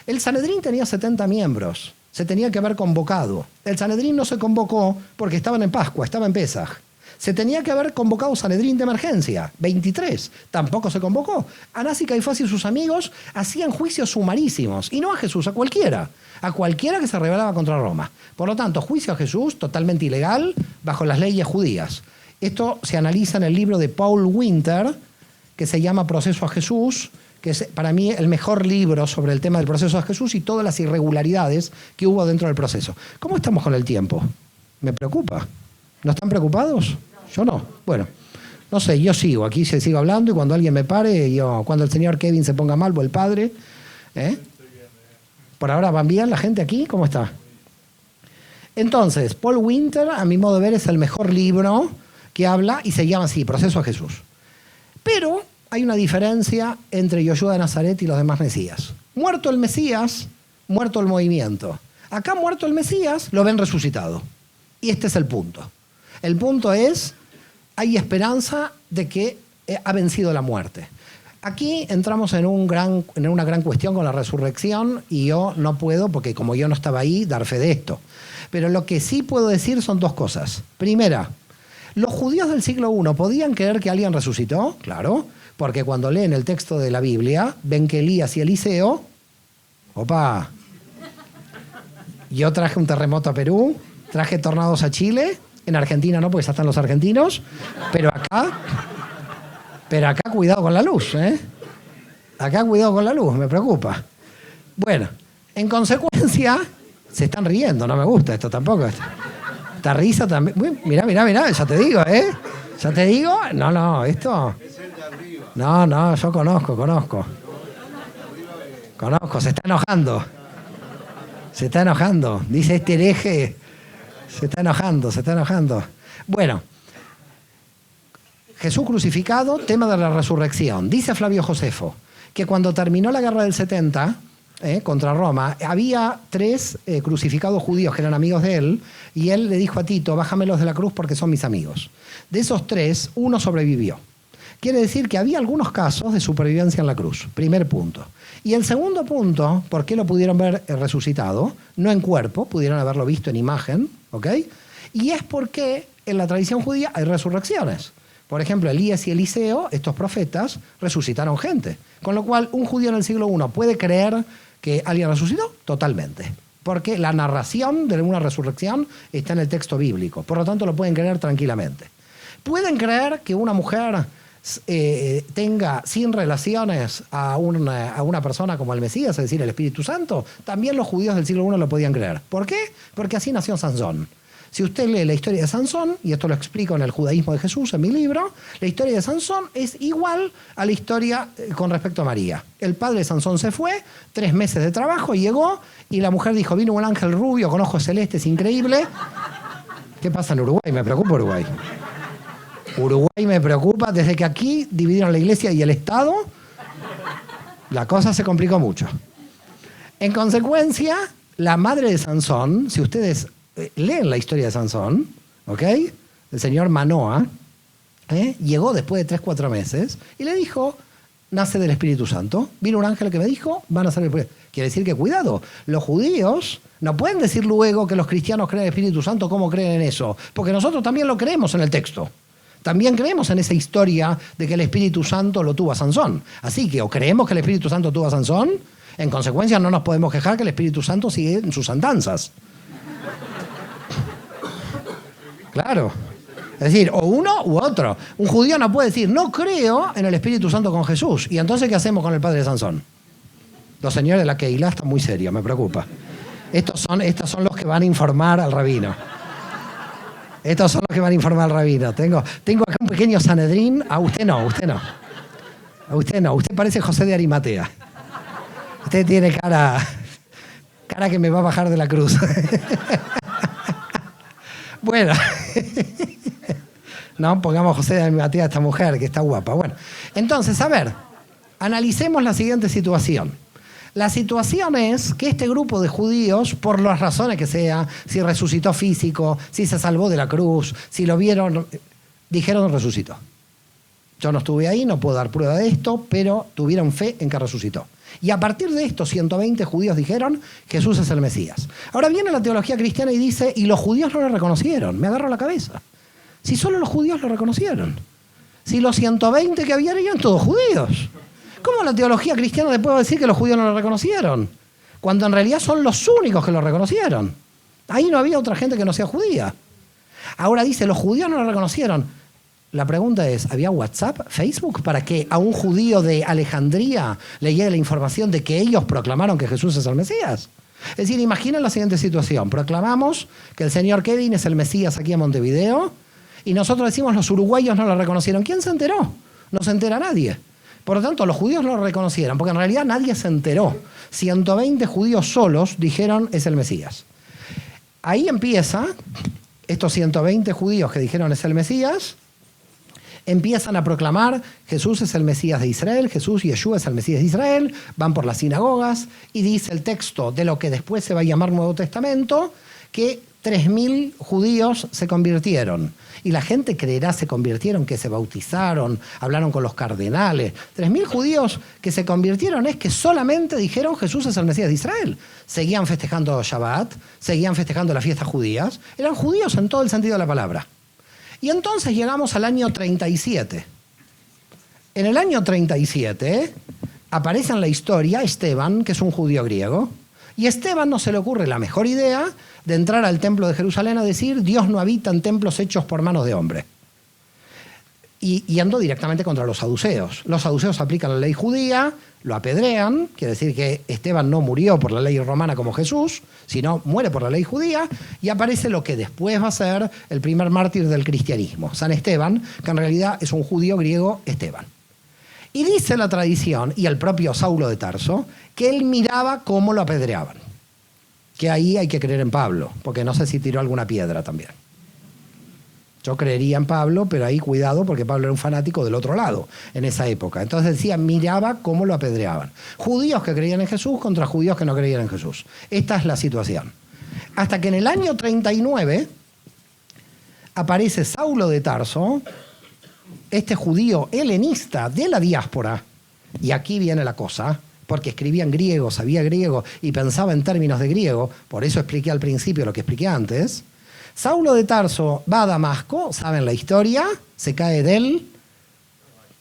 [SPEAKER 2] El Sanedrín tenía 70 miembros. Se tenía que haber convocado. El Sanedrín no se convocó porque estaban en Pascua, estaba en Pesaj. Se tenía que haber convocado Sanedrín de emergencia, 23. Tampoco se convocó. Anás y Caifás y sus amigos hacían juicios sumarísimos. Y no a Jesús, a cualquiera. A cualquiera que se rebelaba contra Roma. Por lo tanto, juicio a Jesús totalmente ilegal bajo las leyes judías. Esto se analiza en el libro de Paul Winter, que se llama Proceso a Jesús, que es para mí el mejor libro sobre el tema del proceso a Jesús y todas las irregularidades que hubo dentro del proceso. ¿Cómo estamos con el tiempo? Me preocupa. ¿No están preocupados? Yo no. Bueno, no sé, yo sigo. Aquí se sigo hablando y cuando alguien me pare, cuando el señor Kevin se ponga mal o el padre. Por ahora van bien la gente aquí. ¿Cómo está? Entonces, Paul Winter, a mi modo de ver, es el mejor libro que habla y se llama así, Proceso a Jesús. Pero hay una diferencia entre Yoshua de Nazaret y los demás Mesías. Muerto el Mesías, muerto el movimiento. Acá muerto el Mesías, lo ven resucitado. Y este es el punto. El punto es, hay esperanza de que ha vencido la muerte. Aquí entramos en una gran cuestión con la resurrección y yo no puedo, porque como yo no estaba ahí, dar fe de esto. Pero lo que sí puedo decir son 2 cosas. Primera, ¿los judíos del siglo I podían creer que alguien resucitó? Claro, porque cuando leen el texto de la Biblia, ven que Elías y Eliseo... ¡Opa! Yo traje un terremoto a Perú, traje tornados a Chile, en Argentina no, porque ya están los argentinos, pero acá cuidado con la luz, ¿eh? Acá cuidado con la luz, me preocupa. Bueno, en consecuencia, se están riendo, no me gusta esto tampoco. Esta risa también. Uy, mirá, ya te digo, ¿eh? Ya te digo, no, esto... No, yo conozco, se está enojando. Dice este hereje, se está enojando. Bueno, Jesús crucificado, tema de la resurrección. Dice Flavio Josefo que cuando terminó la guerra del 70 contra Roma, había 3 crucificados judíos que eran amigos de él, y él le dijo a Tito, bájamelos de la cruz porque son mis amigos. De esos 3, uno sobrevivió. Quiere decir que había algunos casos de supervivencia en la cruz, primer punto. Y el segundo punto, ¿por qué lo pudieron ver resucitado? No en cuerpo, pudieron haberlo visto en imagen, ¿ok? Y es porque en la tradición judía hay resurrecciones. Por ejemplo, Elías y Eliseo, estos profetas, resucitaron gente. Con lo cual, un judío en el siglo I puede creer que alguien resucitó totalmente. Porque la narración de una resurrección está en el texto bíblico. Por lo tanto, lo pueden creer tranquilamente. Pueden creer que una mujer tenga sin relaciones a una persona como el Mesías, es decir, el Espíritu Santo, también los judíos del siglo I lo podían creer. ¿Por qué? Porque así nació Sansón. Si usted lee la historia de Sansón, y esto lo explico en el Judaísmo de Jesús, en mi libro, la historia de Sansón es igual a la historia con respecto a María. El padre de Sansón se fue, 3 meses de trabajo, llegó, y la mujer dijo, vino un ángel rubio con ojos celestes, increíble. ¿Qué pasa en Uruguay? Me preocupa Uruguay. Uruguay me preocupa, desde que aquí dividieron la iglesia y el Estado, la cosa se complicó mucho. En consecuencia, la madre de Sansón, si ustedes leen la historia de Sansón, ¿ok? El señor Manoa, llegó después de 3-4 meses y le dijo, nace del Espíritu Santo. Vino un ángel que me dijo, van a ser el... Quiere decir que, cuidado, los judíos no pueden decir luego que los cristianos creen en el Espíritu Santo, ¿cómo creen en eso? Porque nosotros también lo creemos en el texto. También creemos en esa historia de que el Espíritu Santo lo tuvo a Sansón. Así que o creemos que el Espíritu Santo tuvo a Sansón, en consecuencia no nos podemos quejar que el Espíritu Santo sigue en sus andanzas. Claro. Es decir, o uno u otro. Un judío no puede decir, no creo en el Espíritu Santo con Jesús. ¿Y entonces qué hacemos con el padre de Sansón? Los señores de la Keilah están muy serios, me preocupa. Estos son los que van a informar al rabino. Estos son los que van a informar al rabino. Tengo acá un pequeño Sanedrín. A usted no. A usted no. Usted parece José de Arimatea. Usted tiene cara que me va a bajar de la cruz. Bueno. No, pongamos José de Arimatea a esta mujer que está guapa. Bueno, entonces, a ver, analicemos la siguiente situación. La situación es que este grupo de judíos, por las razones que sea, si resucitó físico, si se salvó de la cruz, si lo vieron, dijeron resucitó. Yo no estuve ahí, no puedo dar prueba de esto, pero tuvieron fe en que resucitó. Y a partir de esto, 120 judíos dijeron, Jesús es el Mesías. Ahora viene la teología cristiana y dice, y los judíos no lo reconocieron. Me agarro la cabeza. Si solo los judíos lo reconocieron. Si los 120 que habían eran todos judíos. ¿Cómo la teología cristiana le puede decir que los judíos no lo reconocieron? Cuando en realidad son los únicos que lo reconocieron. Ahí no había otra gente que no sea judía. Ahora dice, los judíos no lo reconocieron. La pregunta es, ¿había WhatsApp, Facebook, para que a un judío de Alejandría le llegue la información de que ellos proclamaron que Jesús es el Mesías? Es decir, imaginen la siguiente situación. Proclamamos que el señor Kevin es el Mesías aquí en Montevideo y nosotros decimos los uruguayos no lo reconocieron. ¿Quién se enteró? No se entera nadie. Por lo tanto, los judíos no lo reconocieron, porque en realidad nadie se enteró. 120 judíos solos dijeron es el Mesías. Ahí empieza, estos 120 judíos que dijeron es el Mesías, empiezan a proclamar Jesús es el Mesías de Israel, Jesús Yeshua es el Mesías de Israel, van por las sinagogas y dice el texto de lo que después se va a llamar Nuevo Testamento, que 3.000 judíos se convirtieron. Y la gente creerá se convirtieron, que se bautizaron, hablaron con los cardenales. 3.000 judíos que se convirtieron es que solamente dijeron Jesús es el Mesías de Israel. Seguían festejando Shabbat, seguían festejando las fiestas judías. Eran judíos en todo el sentido de la palabra. Y entonces llegamos al año 37. En el año 37 aparece en la historia Esteban, que es un judío griego. Y a Esteban no se le ocurre la mejor idea de entrar al templo de Jerusalén a decir Dios no habita en templos hechos por manos de hombre. Y andó directamente contra los saduceos. Los saduceos aplican la ley judía, lo apedrean, quiere decir que Esteban no murió por la ley romana como Jesús, sino muere por la ley judía, y aparece lo que después va a ser el primer mártir del cristianismo, San Esteban, que en realidad es un judío griego, Esteban. Y dice la tradición, y el propio Saulo de Tarso, que él miraba cómo lo apedreaban. Que ahí hay que creer en Pablo, porque no sé si tiró alguna piedra también. Yo creería en Pablo, pero ahí cuidado, porque Pablo era un fanático del otro lado en esa época. Entonces decía, miraba cómo lo apedreaban. Judíos que creían en Jesús contra judíos que no creían en Jesús. Esta es la situación. Hasta que en el año 39 aparece Saulo de Tarso, este judío helenista de la diáspora, y aquí viene la cosa, porque escribía en griego, sabía griego y pensaba en términos de griego, por eso expliqué al principio lo que expliqué antes. Saulo de Tarso va a Damasco, saben la historia, se cae de él.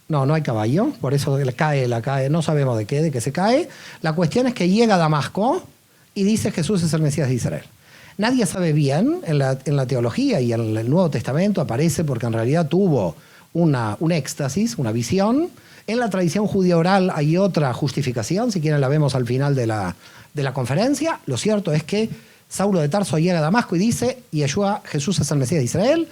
[SPEAKER 2] No hay caballo, por eso cae, no sabemos de qué se cae. La cuestión es que llega a Damasco y dice Jesús es el Mesías de Israel. Nadie sabe bien, en la teología y en el Nuevo Testamento aparece porque en realidad tuvo un éxtasis, una visión. En la tradición judía oral hay otra justificación, si quieren la vemos al final de la conferencia. Lo cierto es que Saulo de Tarso llega a Damasco y dice, Yeshua, Jesús es el Mesías de Israel,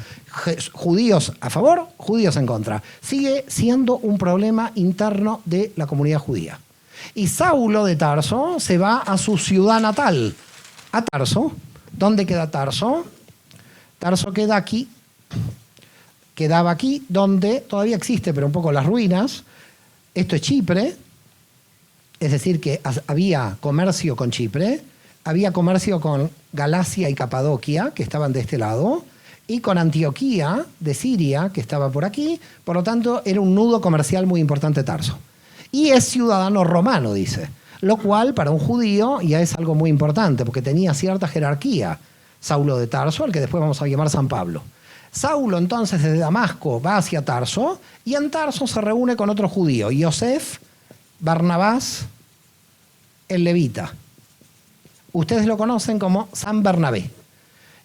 [SPEAKER 2] judíos a favor, judíos en contra. Sigue siendo un problema interno de la comunidad judía. Y Saulo de Tarso se va a su ciudad natal, a Tarso. ¿Dónde queda Tarso? Tarso queda aquí, quedaba aquí, donde todavía existe, pero un poco las ruinas. Esto es Chipre, es decir, que había comercio con Chipre, había comercio con Galacia y Capadocia, que estaban de este lado, y con Antioquía de Siria, que estaba por aquí. Por lo tanto, era un nudo comercial muy importante Tarso. Y es ciudadano romano, dice, lo cual para un judío ya es algo muy importante, porque tenía cierta jerarquía Saulo de Tarso, al que después vamos a llamar San Pablo. Saulo entonces desde Damasco va hacia Tarso, y en Tarso se reúne con otro judío, Yosef Barnabás el levita. Ustedes lo conocen como San Bernabé.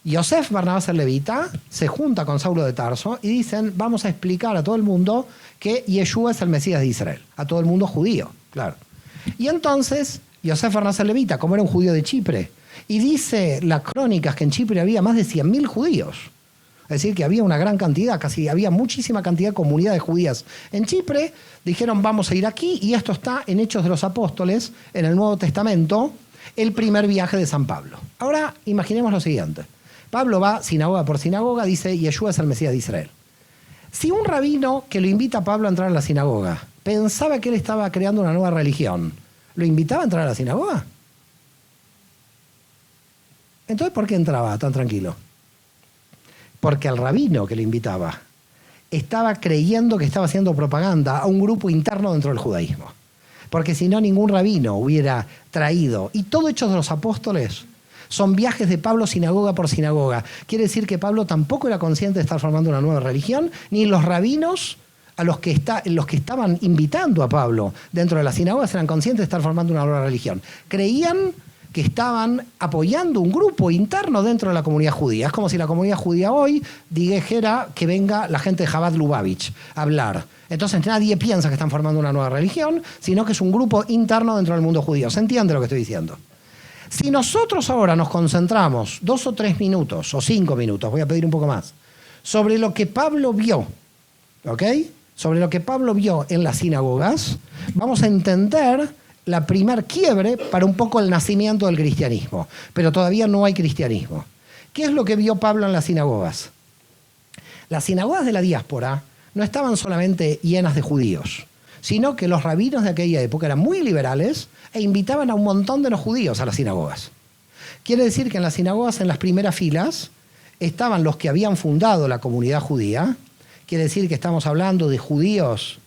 [SPEAKER 2] Yosef Barnabás el levita se junta con Saulo de Tarso y dicen, vamos a explicar a todo el mundo que Yeshua es el Mesías de Israel. A todo el mundo judío, claro. Y entonces, Yosef Barnabás el levita, como era un judío de Chipre, y dice las crónicas que en Chipre había más de 100.000 judíos. Es decir, que había una gran cantidad, casi había muchísima cantidad de comunidades judías en Chipre. Dijeron, vamos a ir aquí, y esto está en Hechos de los Apóstoles, en el Nuevo Testamento, el primer viaje de San Pablo. Ahora, imaginemos lo siguiente. Pablo va sinagoga por sinagoga, dice, Yeshua es el Mesías de Israel. Si un rabino que lo invita a Pablo a entrar a la sinagoga pensaba que él estaba creando una nueva religión, ¿lo invitaba a entrar a la sinagoga? Entonces, ¿por qué entraba tan tranquilo? Porque el rabino que le invitaba estaba creyendo que estaba haciendo propaganda a un grupo interno dentro del judaísmo. Porque si no, ningún rabino hubiera traído. Y todo Hechos de los Apóstoles son viajes de Pablo sinagoga por sinagoga. Quiere decir que Pablo tampoco era consciente de estar formando una nueva religión, ni los rabinos a los que estaban invitando a Pablo dentro de las sinagogas eran conscientes de estar formando una nueva religión. Creían que estaban apoyando un grupo interno dentro de la comunidad judía. Es como si la comunidad judía hoy dijera que venga la gente de Chabad Lubavitch a hablar. Entonces nadie piensa que están formando una nueva religión, sino que es un grupo interno dentro del mundo judío. ¿Se entiende lo que estoy diciendo? Si nosotros ahora nos concentramos 2 o 3 minutos, o 5 minutos, voy a pedir un poco más, sobre lo que Pablo vio, ¿ok? Sobre lo que Pablo vio en las sinagogas, vamos a entender la primer quiebre para un poco el nacimiento del cristianismo. Pero todavía no hay cristianismo. ¿Qué es lo que vio Pablo en las sinagogas? Las sinagogas de la diáspora no estaban solamente llenas de judíos, sino que los rabinos de aquella época eran muy liberales e invitaban a un montón de los judíos a las sinagogas. Quiere decir que en las sinagogas, en las primeras filas, estaban los que habían fundado la comunidad judía. Quiere decir que estamos hablando de judíos,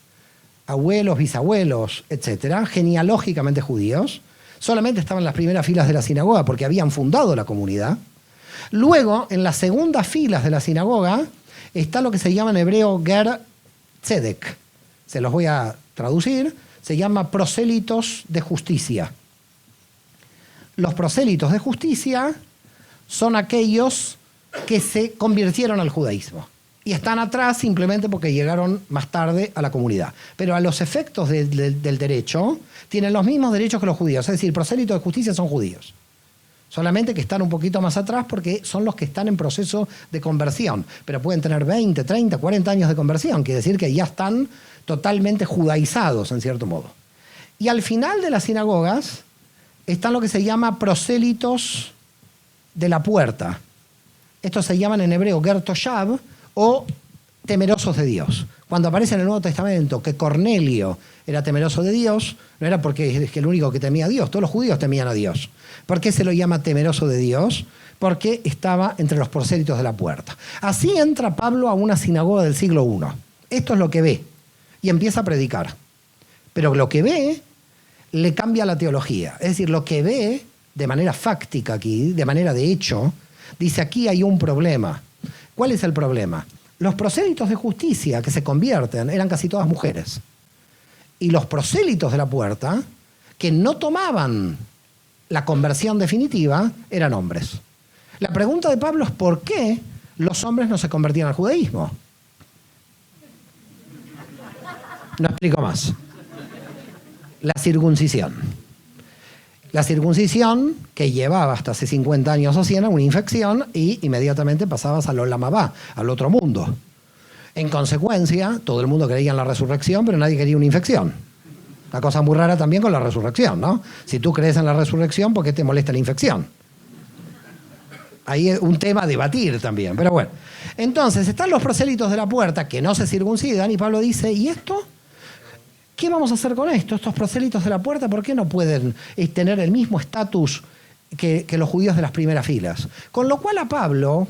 [SPEAKER 2] abuelos, bisabuelos, etcétera, genealógicamente judíos. Solamente estaban en las primeras filas de la sinagoga porque habían fundado la comunidad. Luego, en las segundas filas de la sinagoga, está lo que se llama en hebreo Ger Tzedek. Se los voy a traducir. Se llama prosélitos de justicia. Los prosélitos de justicia son aquellos que se convirtieron al judaísmo. Y están atrás simplemente porque llegaron más tarde a la comunidad. Pero a los efectos del derecho, tienen los mismos derechos que los judíos. Es decir, prosélitos de justicia son judíos. Solamente que están un poquito más atrás porque son los que están en proceso de conversión. Pero pueden tener 20, 30, 40 años de conversión. Quiere decir que ya están totalmente judaizados, en cierto modo. Y al final de las sinagogas están lo que se llama prosélitos de la puerta. Estos se llaman en hebreo Ger Toshav, o temerosos de Dios. Cuando aparece en el Nuevo Testamento que Cornelio era temeroso de Dios, no era porque es el único que temía a Dios, todos los judíos temían a Dios. ¿Por qué se lo llama temeroso de Dios? Porque estaba entre los prosélitos de la puerta. Así entra Pablo a una sinagoga del siglo I. Esto es lo que ve y empieza a predicar. Pero lo que ve le cambia la teología. Es decir, lo que ve de manera fáctica aquí, de manera de hecho, dice aquí hay un problema. ¿Cuál es el problema? Los prosélitos de justicia que se convierten eran casi todas mujeres. Y los prosélitos de la puerta, que no tomaban la conversión definitiva, eran hombres. La pregunta de Pablo es ¿por qué los hombres no se convertían al judaísmo? No explico más. La circuncisión. La circuncisión, que llevaba hasta hace 50 años o 100, una infección y inmediatamente pasabas al Olam Abá, al otro mundo. En consecuencia, todo el mundo creía en la resurrección, pero nadie quería una infección. Una cosa muy rara también con la resurrección, ¿no? Si tú crees en la resurrección, ¿por qué te molesta la infección? Ahí es un tema a debatir también, pero bueno. Entonces, están los prosélitos de la puerta que no se circuncidan y Pablo dice, ¿y esto? ¿Qué vamos a hacer con esto? Estos prosélitos de la puerta, ¿por qué no pueden tener el mismo estatus que los judíos de las primeras filas? Con lo cual a Pablo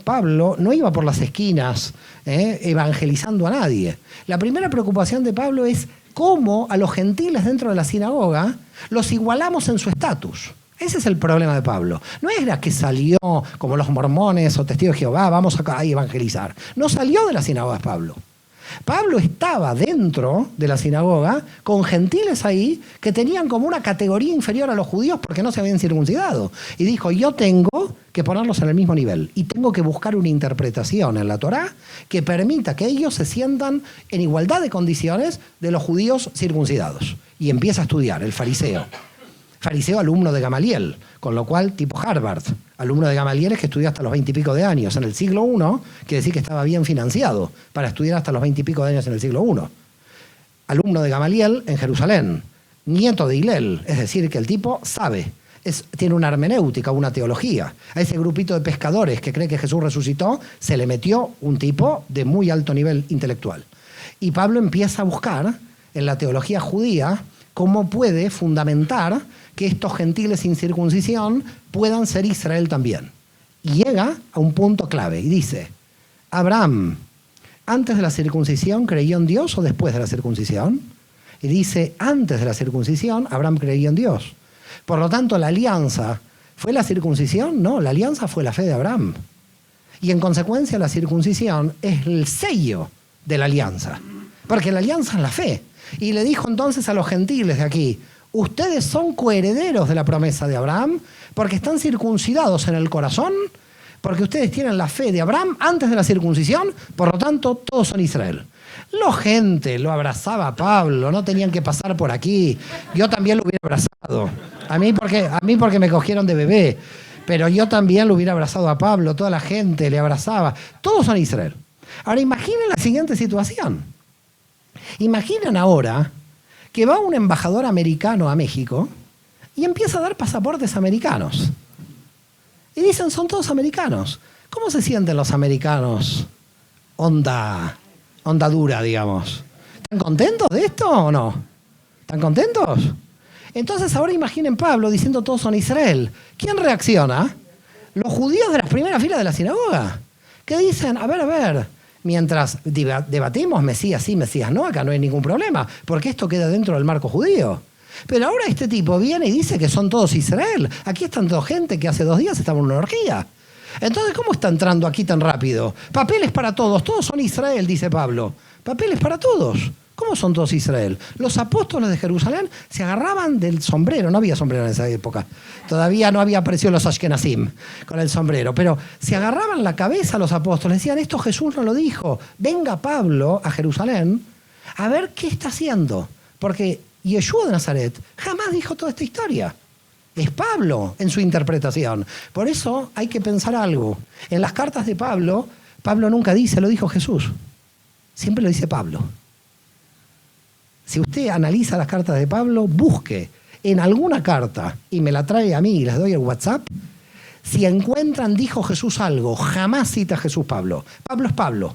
[SPEAKER 2] no iba por las esquinas evangelizando a nadie. La primera preocupación de Pablo es cómo a los gentiles dentro de la sinagoga los igualamos en su estatus. Ese es el problema de Pablo. No era que salió como los mormones o testigos de Jehová, vamos a evangelizar. No salió de las sinagogas Pablo. Pablo estaba dentro de la sinagoga con gentiles ahí que tenían como una categoría inferior a los judíos porque no se habían circuncidado. Y dijo, yo tengo que ponerlos en el mismo nivel y tengo que buscar una interpretación en la Torá que permita que ellos se sientan en igualdad de condiciones de los judíos circuncidados. Y empieza a estudiar, el fariseo. Fariseo, alumno de Gamaliel, con lo cual tipo Harvard. Alumno de Gamaliel es que estudió hasta los 20 y pico de años. En el siglo I, quiere decir que estaba bien financiado para estudiar hasta los 20 y pico de años en el siglo I. Alumno de Gamaliel en Jerusalén. Nieto de Hillel, es decir, que el tipo sabe. Tiene una hermenéutica, una teología. A ese grupito de pescadores que cree que Jesús resucitó, se le metió un tipo de muy alto nivel intelectual. Y Pablo empieza a buscar en la teología judía cómo puede fundamentar que estos gentiles sin circuncisión puedan ser Israel también. Y llega a un punto clave y dice, Abraham, ¿antes de la circuncisión creyó en Dios o después de la circuncisión? Y dice, antes de la circuncisión, Abraham creyó en Dios. Por lo tanto, la alianza, ¿fue la circuncisión? No, la alianza fue la fe de Abraham. Y en consecuencia, la circuncisión es el sello de la alianza. Porque la alianza es la fe. Y le dijo entonces a los gentiles de aquí, ustedes son coherederos de la promesa de Abraham porque están circuncidados en el corazón, porque ustedes tienen la fe de Abraham antes de la circuncisión, por lo tanto, todos son Israel. La gente lo abrazaba a Pablo, no tenían que pasar por aquí. Yo también lo hubiera abrazado. A mí porque me cogieron de bebé, pero yo también lo hubiera abrazado a Pablo, toda la gente le abrazaba. Todos son Israel. Ahora imaginen la siguiente situación. Imaginen ahora que va un embajador americano a México y empieza a dar pasaportes americanos. Y dicen, son todos americanos. ¿Cómo se sienten los americanos? Onda dura, digamos. ¿Están contentos de esto o no? ¿Están contentos? Entonces ahora imaginen Pablo diciendo todos son Israel. ¿Quién reacciona? Los judíos de las primeras filas de la sinagoga. Que dicen, a ver, mientras debatimos Mesías sí, Mesías no, acá no hay ningún problema, porque esto queda dentro del marco judío. Pero ahora este tipo viene y dice que son todos Israel. Aquí están toda gente que hace 2 días estaba en una orgía. Entonces, ¿cómo está entrando aquí tan rápido? Papeles para todos son Israel, dice Pablo. Papeles para todos. ¿Cómo son todos Israel? Los apóstoles de Jerusalén se agarraban del sombrero, no había sombrero en esa época. Todavía no había aparecido los Ashkenazim con el sombrero, pero se agarraban la cabeza los apóstoles, decían, esto Jesús no lo dijo. Venga Pablo a Jerusalén a ver qué está haciendo. Porque Yeshua de Nazaret jamás dijo toda esta historia. Es Pablo en su interpretación. Por eso hay que pensar algo. En las cartas de Pablo, Pablo nunca dice, lo dijo Jesús. Siempre lo dice Pablo. Si usted analiza las cartas de Pablo, busque en alguna carta y me la trae a mí y les doy el WhatsApp. Si encuentran, dijo Jesús algo, jamás cita a Jesús Pablo. Pablo es Pablo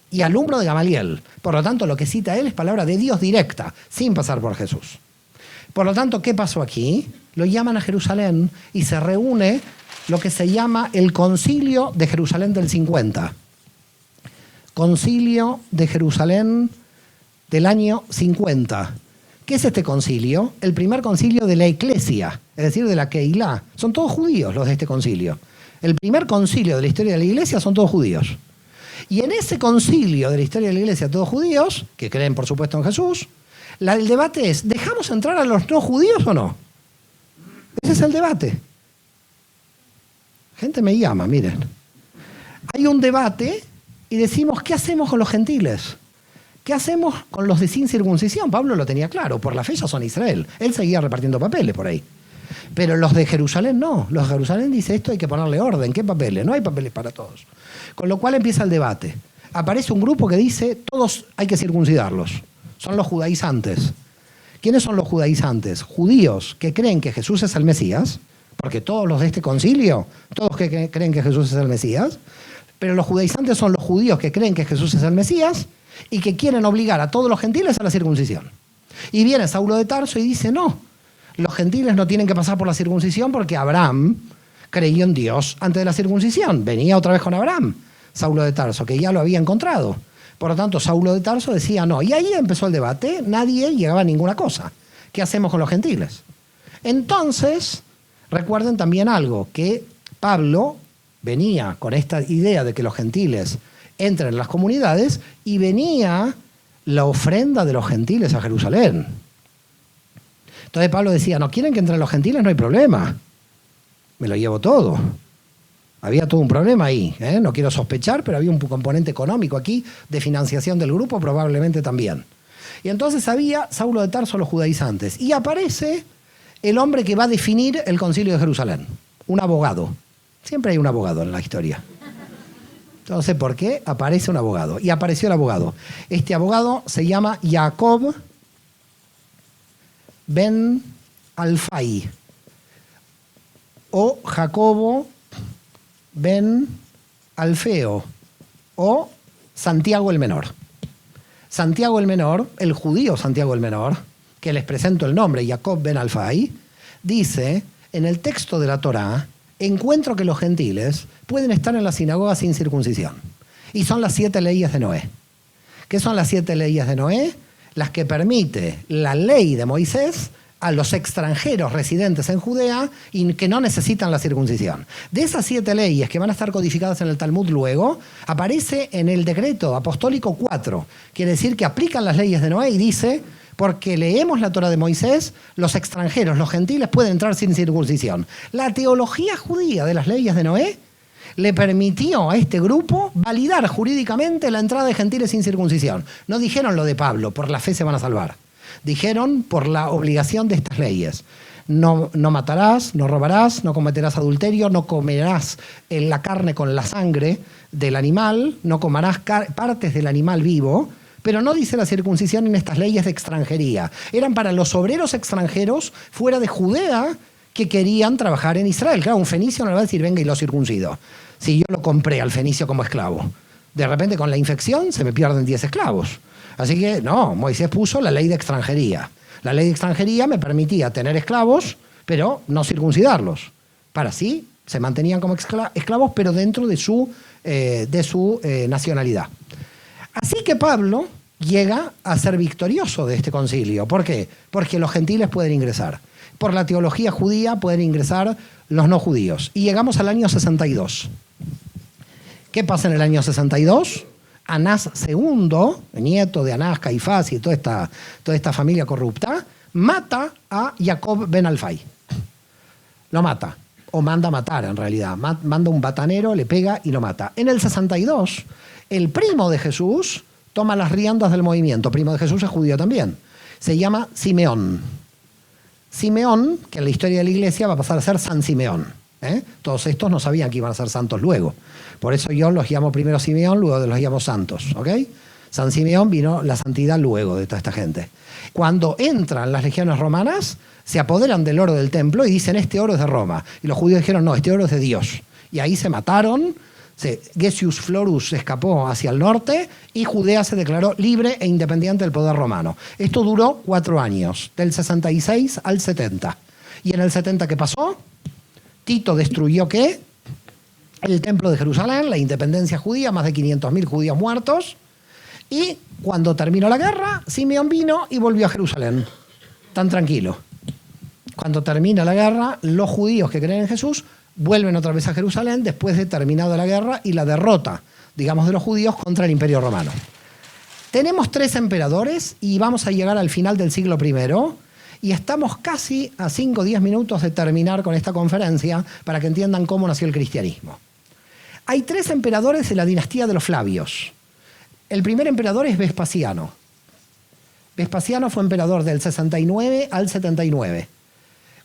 [SPEAKER 2] y alumno de Gamaliel. Por lo tanto, lo que cita él es palabra de Dios directa, sin pasar por Jesús. Por lo tanto, ¿qué pasó aquí? Lo llaman a Jerusalén y se reúne lo que se llama el Concilio de Jerusalén del 50. Concilio de Jerusalén del año 50. ¿Qué es este concilio? El primer concilio de la Iglesia, es decir, de la Keilah. Son todos judíos los de este concilio. El primer concilio de la historia de la Iglesia son todos judíos. Y en ese concilio de la historia de la Iglesia, todos judíos, que creen por supuesto en Jesús, el debate es, ¿dejamos entrar a los no judíos o no? Ese es el debate. Gente me llama, miren. Hay un debate y decimos, ¿qué hacemos con los gentiles? ¿Qué hacemos con los de sin circuncisión? Pablo lo tenía claro, por la fe ya son Israel. Él seguía repartiendo papeles por ahí. Pero los de Jerusalén no. Los de Jerusalén dice esto hay que ponerle orden. ¿Qué papeles? No hay papeles para todos. Con lo cual empieza el debate. Aparece un grupo que dice todos hay que circuncidarlos. Son los judaizantes. ¿Quiénes son los judaizantes? Judíos que creen que Jesús es el Mesías, porque todos los de este concilio, todos que creen que Jesús es el Mesías, pero los judaizantes son los judíos que creen que Jesús es el Mesías y que quieren obligar a todos los gentiles a la circuncisión. Y viene Saulo de Tarso y dice, no, los gentiles no tienen que pasar por la circuncisión porque Abraham creyó en Dios antes de la circuncisión. Venía otra vez con Abraham, Saulo de Tarso, que ya lo había encontrado. Por lo tanto, Saulo de Tarso decía no. Y ahí empezó el debate, nadie llegaba a ninguna cosa. ¿Qué hacemos con los gentiles? Entonces, recuerden también algo, que Pablo venía con esta idea de que los gentiles entren en las comunidades y venía la ofrenda de los gentiles a Jerusalén. Entonces Pablo decía, no quieren que entren los gentiles, no hay problema. Me lo llevo todo. Había todo un problema ahí, ¿eh? No quiero sospechar, pero había un componente económico aquí de financiación del grupo, probablemente también. Y entonces había Saulo de Tarso, los judaizantes. Y aparece el hombre que va a definir el concilio de Jerusalén, un abogado. Siempre hay un abogado en la historia. No sé por qué, aparece un abogado. Y apareció el abogado. Este abogado se llama Jacob ben Alfai o Jacobo ben Alfeo o Santiago el Menor. Santiago el Menor, el judío Santiago el Menor, que les presento el nombre, Jacob ben Alfai, dice en el texto de la Torá, encuentro que los gentiles pueden estar en la sinagoga sin circuncisión. Y son las 7 leyes de Noé. ¿Qué son las 7 leyes de Noé? Las que permite la ley de Moisés a los extranjeros residentes en Judea y que no necesitan la circuncisión. De esas 7 leyes que van a estar codificadas en el Talmud luego, aparece en el decreto apostólico 4. Quiere decir que aplican las leyes de Noé y dice, porque leemos la Torá de Moisés, los extranjeros, los gentiles pueden entrar sin circuncisión. La teología judía de las leyes de Noé le permitió a este grupo validar jurídicamente la entrada de gentiles sin circuncisión. No dijeron lo de Pablo, por la fe se van a salvar. Dijeron por la obligación de estas leyes. No matarás, no robarás, no cometerás adulterio, no comerás la carne con la sangre del animal, no comerás partes del animal vivo, pero no dice la circuncisión en estas leyes de extranjería. Eran para los obreros extranjeros fuera de Judea que querían trabajar en Israel. Claro, un fenicio no le va a decir, venga y lo circuncido. Si yo lo compré al fenicio como esclavo, de repente con la infección se me pierden 10 esclavos. Así que no, Moisés puso la ley de extranjería. La ley de extranjería me permitía tener esclavos, pero no circuncidarlos. Para sí, se mantenían como esclavos, pero dentro de su nacionalidad. Así que Pablo llega a ser victorioso de este concilio. ¿Por qué? Porque los gentiles pueden ingresar. Por la teología judía pueden ingresar los no judíos. Y llegamos al año 62. ¿Qué pasa en el año 62? Anás II, nieto de Anás, Caifás y toda esta familia corrupta, mata a Jacob ben Alfai. Lo mata, o manda a matar en realidad. Manda un batanero, le pega y lo mata. En el 62, el primo de Jesús toma las riendas del movimiento. Primo de Jesús es judío también. Se llama Simeón. Simeón, que en la historia de la iglesia va a pasar a ser San Simeón. Todos estos no sabían que iban a ser santos luego. Por eso yo los llamo primero Simeón, luego los llamo santos. ¿Ok? San Simeón vino la santidad luego de toda esta gente. Cuando entran las legiones romanas, se apoderan del oro del templo y dicen, este oro es de Roma. Y los judíos dijeron, no, este oro es de Dios. Y ahí se mataron. Gessius Florus escapó hacia el norte y Judea se declaró libre e independiente del poder romano. Esto duró 4 años, del 66 al 70. ¿Y en el 70 qué pasó? Tito destruyó ¿qué? El templo de Jerusalén, la independencia judía, más de 500.000 judíos muertos. Y cuando terminó la guerra, Simeón vino y volvió a Jerusalén. Tan tranquilo. Cuando termina la guerra, los judíos que creen en Jesús vuelven otra vez a Jerusalén después de terminada la guerra y la derrota, digamos, de los judíos contra el Imperio Romano. Tenemos 3 emperadores y vamos a llegar al final del siglo I y estamos casi a 5 o 10 minutos de terminar con esta conferencia para que entiendan cómo nació el cristianismo. Hay 3 emperadores de la dinastía de los Flavios. El primer emperador es Vespasiano. Vespasiano fue emperador del 69 al 79.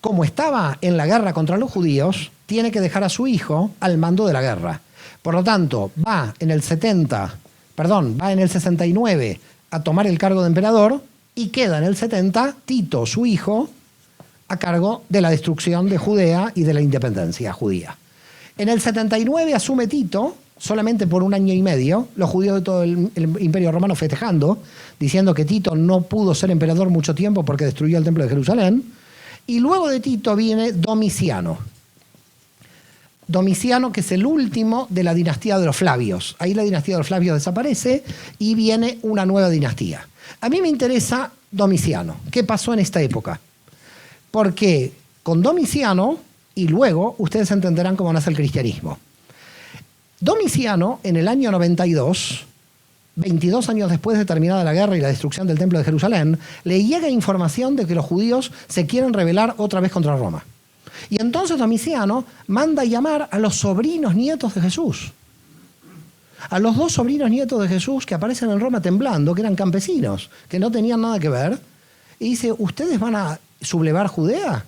[SPEAKER 2] Como estaba en la guerra contra los judíos, tiene que dejar a su hijo al mando de la guerra. Por lo tanto, va en el 69 a tomar el cargo de emperador y queda en el 70 Tito, su hijo, a cargo de la destrucción de Judea y de la independencia judía. En el 79 asume Tito, solamente por 1 año y medio, los judíos de todo el Imperio Romano festejando, diciendo que Tito no pudo ser emperador mucho tiempo porque destruyó el Templo de Jerusalén. Y luego de Tito viene Domiciano. Domiciano, que es el último de la dinastía de los Flavios. Ahí la dinastía de los Flavios desaparece y viene una nueva dinastía. A mí me interesa Domiciano. ¿Qué pasó en esta época? Porque con Domiciano, y luego ustedes entenderán cómo nace el cristianismo. Domiciano, en el año 92, 22 años después de terminada la guerra y la destrucción del Templo de Jerusalén, le llega información de que los judíos se quieren rebelar otra vez contra Roma. Y entonces Domiciano manda llamar a los sobrinos nietos de Jesús. A los 2 sobrinos nietos de Jesús que aparecen en Roma temblando, que eran campesinos, que no tenían nada que ver. Y dice, ¿ustedes van a sublevar Judea?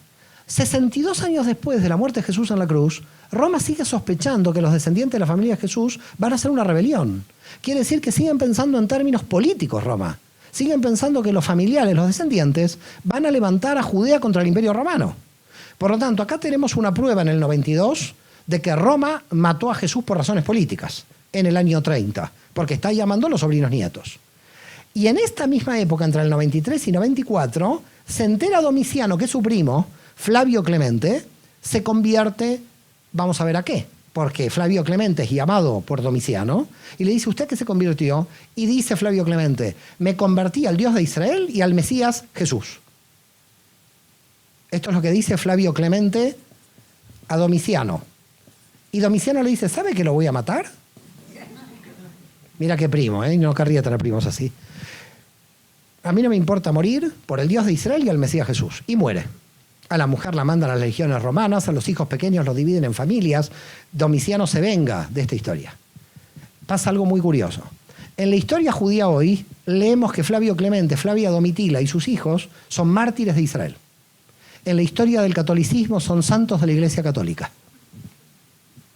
[SPEAKER 2] 62 años después de la muerte de Jesús en la cruz, Roma sigue sospechando que los descendientes de la familia de Jesús van a hacer una rebelión. Quiere decir que siguen pensando en términos políticos, Roma. Siguen pensando que los familiares, los descendientes, van a levantar a Judea contra el Imperio Romano. Por lo tanto, acá tenemos una prueba en el 92 de que Roma mató a Jesús por razones políticas en el año 30, porque está llamando a los sobrinos nietos. Y en esta misma época, entre el 93 y 94, se entera Domiciano, que es su primo, Flavio Clemente, se convierte, vamos a ver a qué, porque Flavio Clemente es llamado por Domiciano, y le dice, ¿usted qué se convirtió? Y dice Flavio Clemente, me convertí al Dios de Israel y al Mesías Jesús. Esto es lo que dice Flavio Clemente a Domiciano. Y Domiciano le dice, ¿sabe que lo voy a matar? Mira qué primo, ¿eh? No querría tener primos así. A mí no me importa morir por el Dios de Israel y al Mesías Jesús. Y muere. A la mujer la mandan a las legiones romanas, a los hijos pequeños los dividen en familias. Domiciano se venga de esta historia. Pasa algo muy curioso. En la historia judía hoy, leemos que Flavio Clemente, Flavia Domitila y sus hijos son mártires de Israel. En la historia del catolicismo son santos de la Iglesia Católica.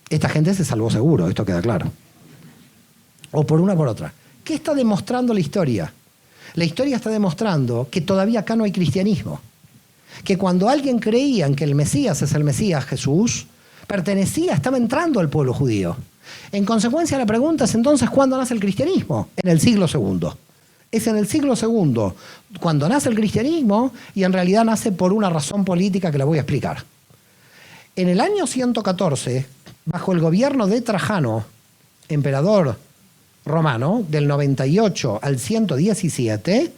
[SPEAKER 2] Esta gente se salvó seguro, esto queda claro. O por una o por otra. ¿Qué está demostrando la historia? La historia está demostrando que todavía acá no hay cristianismo. Que cuando alguien creía en que el Mesías es el Mesías Jesús, estaba entrando al pueblo judío. En consecuencia, la pregunta es entonces, ¿cuándo nace el cristianismo? En el siglo II. Es en el siglo II cuando nace el cristianismo y en realidad nace por una razón política que la voy a explicar. En el año 114, bajo el gobierno de Trajano, emperador romano, del 98 al 117,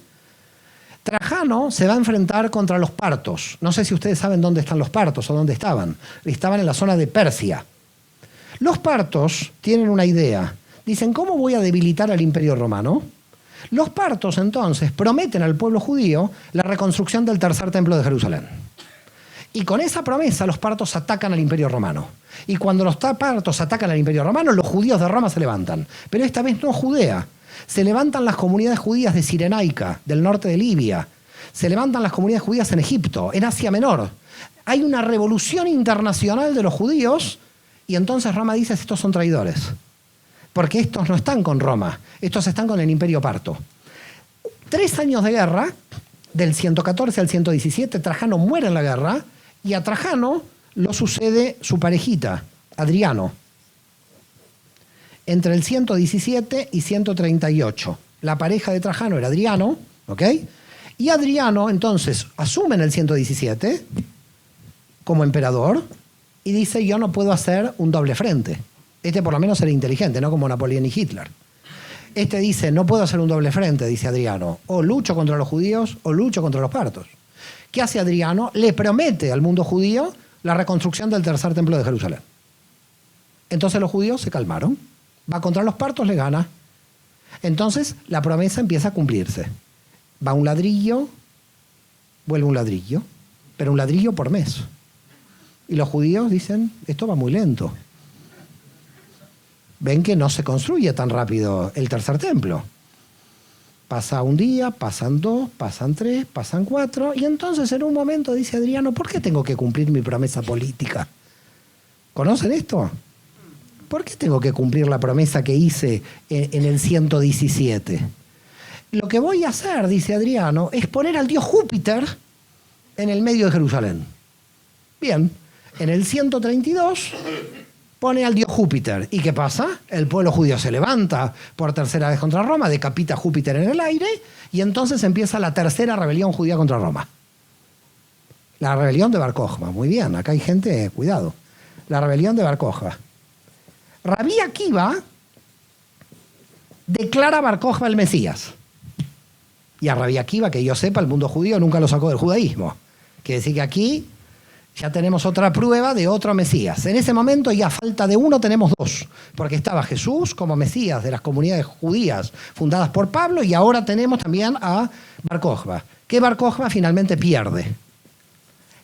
[SPEAKER 2] Trajano se va a enfrentar contra los partos. No sé si ustedes saben dónde están los partos o dónde estaban. Estaban en la zona de Persia. Los partos tienen una idea. Dicen, ¿cómo voy a debilitar al Imperio Romano? Los partos entonces prometen al pueblo judío la reconstrucción del tercer templo de Jerusalén. Y con esa promesa los partos atacan al Imperio Romano. Y cuando los partos atacan al Imperio Romano, los judíos de Roma se levantan. Pero esta vez no Judea. Se levantan las comunidades judías de Cirenaica, del norte de Libia. Se levantan las comunidades judías en Egipto, en Asia Menor. Hay una revolución internacional de los judíos y entonces Roma dice, estos son traidores. Porque estos no están con Roma, estos están con el Imperio Parto. 3 años de guerra, del 114 al 117, Trajano muere en la guerra y a Trajano lo sucede su parejita, Adriano, entre el 117 y 138. La pareja de Trajano era Adriano, ¿ok? Y Adriano entonces asume en el 117 como emperador y dice, yo no puedo hacer un doble frente. Este por lo menos era inteligente, no como Napoleón y Hitler. Este dice, no puedo hacer un doble frente, dice Adriano. O lucho contra los judíos o lucho contra los partos. ¿Qué hace Adriano? Le promete al mundo judío la reconstrucción del tercer templo de Jerusalén. Entonces los judíos se calmaron. Va contra los partos, le gana. Entonces la promesa empieza a cumplirse. Va un ladrillo, vuelve un ladrillo, pero un ladrillo por mes. Y los judíos dicen, esto va muy lento. ven que no se construye tan rápido el tercer templo. Pasa un día, pasan 2, pasan 3, pasan 4, y entonces en un momento dice Adriano, ¿por qué tengo que cumplir mi promesa política? ¿Conocen esto? ¿Por qué tengo que cumplir la promesa que hice en el 117? Lo que voy a hacer, dice Adriano, es poner al dios Júpiter en el medio de Jerusalén. Bien, en el 132 pone al dios Júpiter. ¿Y qué pasa? El pueblo judío se levanta por tercera vez contra Roma, decapita a Júpiter en el aire, y entonces empieza la tercera rebelión judía contra Roma. La rebelión de Bar Kokhba. Muy bien, acá hay gente, cuidado. La rebelión de Bar Kokhba. Rabí Akiva declara a Bar Kokhba el Mesías. Y a Rabí Akiva, que yo sepa, el mundo judío nunca lo sacó del judaísmo. Quiere decir que aquí ya tenemos otra prueba de otro Mesías. En ese momento, y a falta de uno, tenemos 2. Porque estaba Jesús como Mesías de las comunidades judías fundadas por Pablo, y ahora tenemos también a Bar Kokhba, que Bar Kokhba finalmente pierde.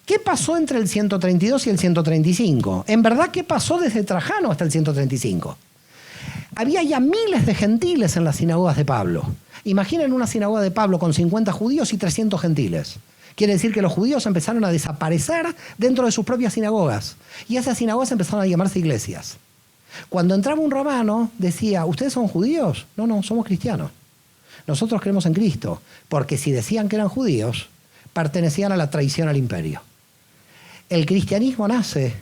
[SPEAKER 2] ¿Qué pasó entre el 132 y el 135? En verdad, ¿qué pasó desde Trajano hasta el 135? Había ya miles de gentiles en las sinagogas de Pablo. Imaginen una sinagoga de Pablo con 50 judíos y 300 gentiles. Quiere decir que los judíos empezaron a desaparecer dentro de sus propias sinagogas. Y esas sinagogas empezaron a llamarse iglesias. Cuando entraba un romano, decía, ¿ustedes son judíos? No, no, somos cristianos. Nosotros creemos en Cristo. Porque si decían que eran judíos, pertenecían a la traición al imperio. El cristianismo nace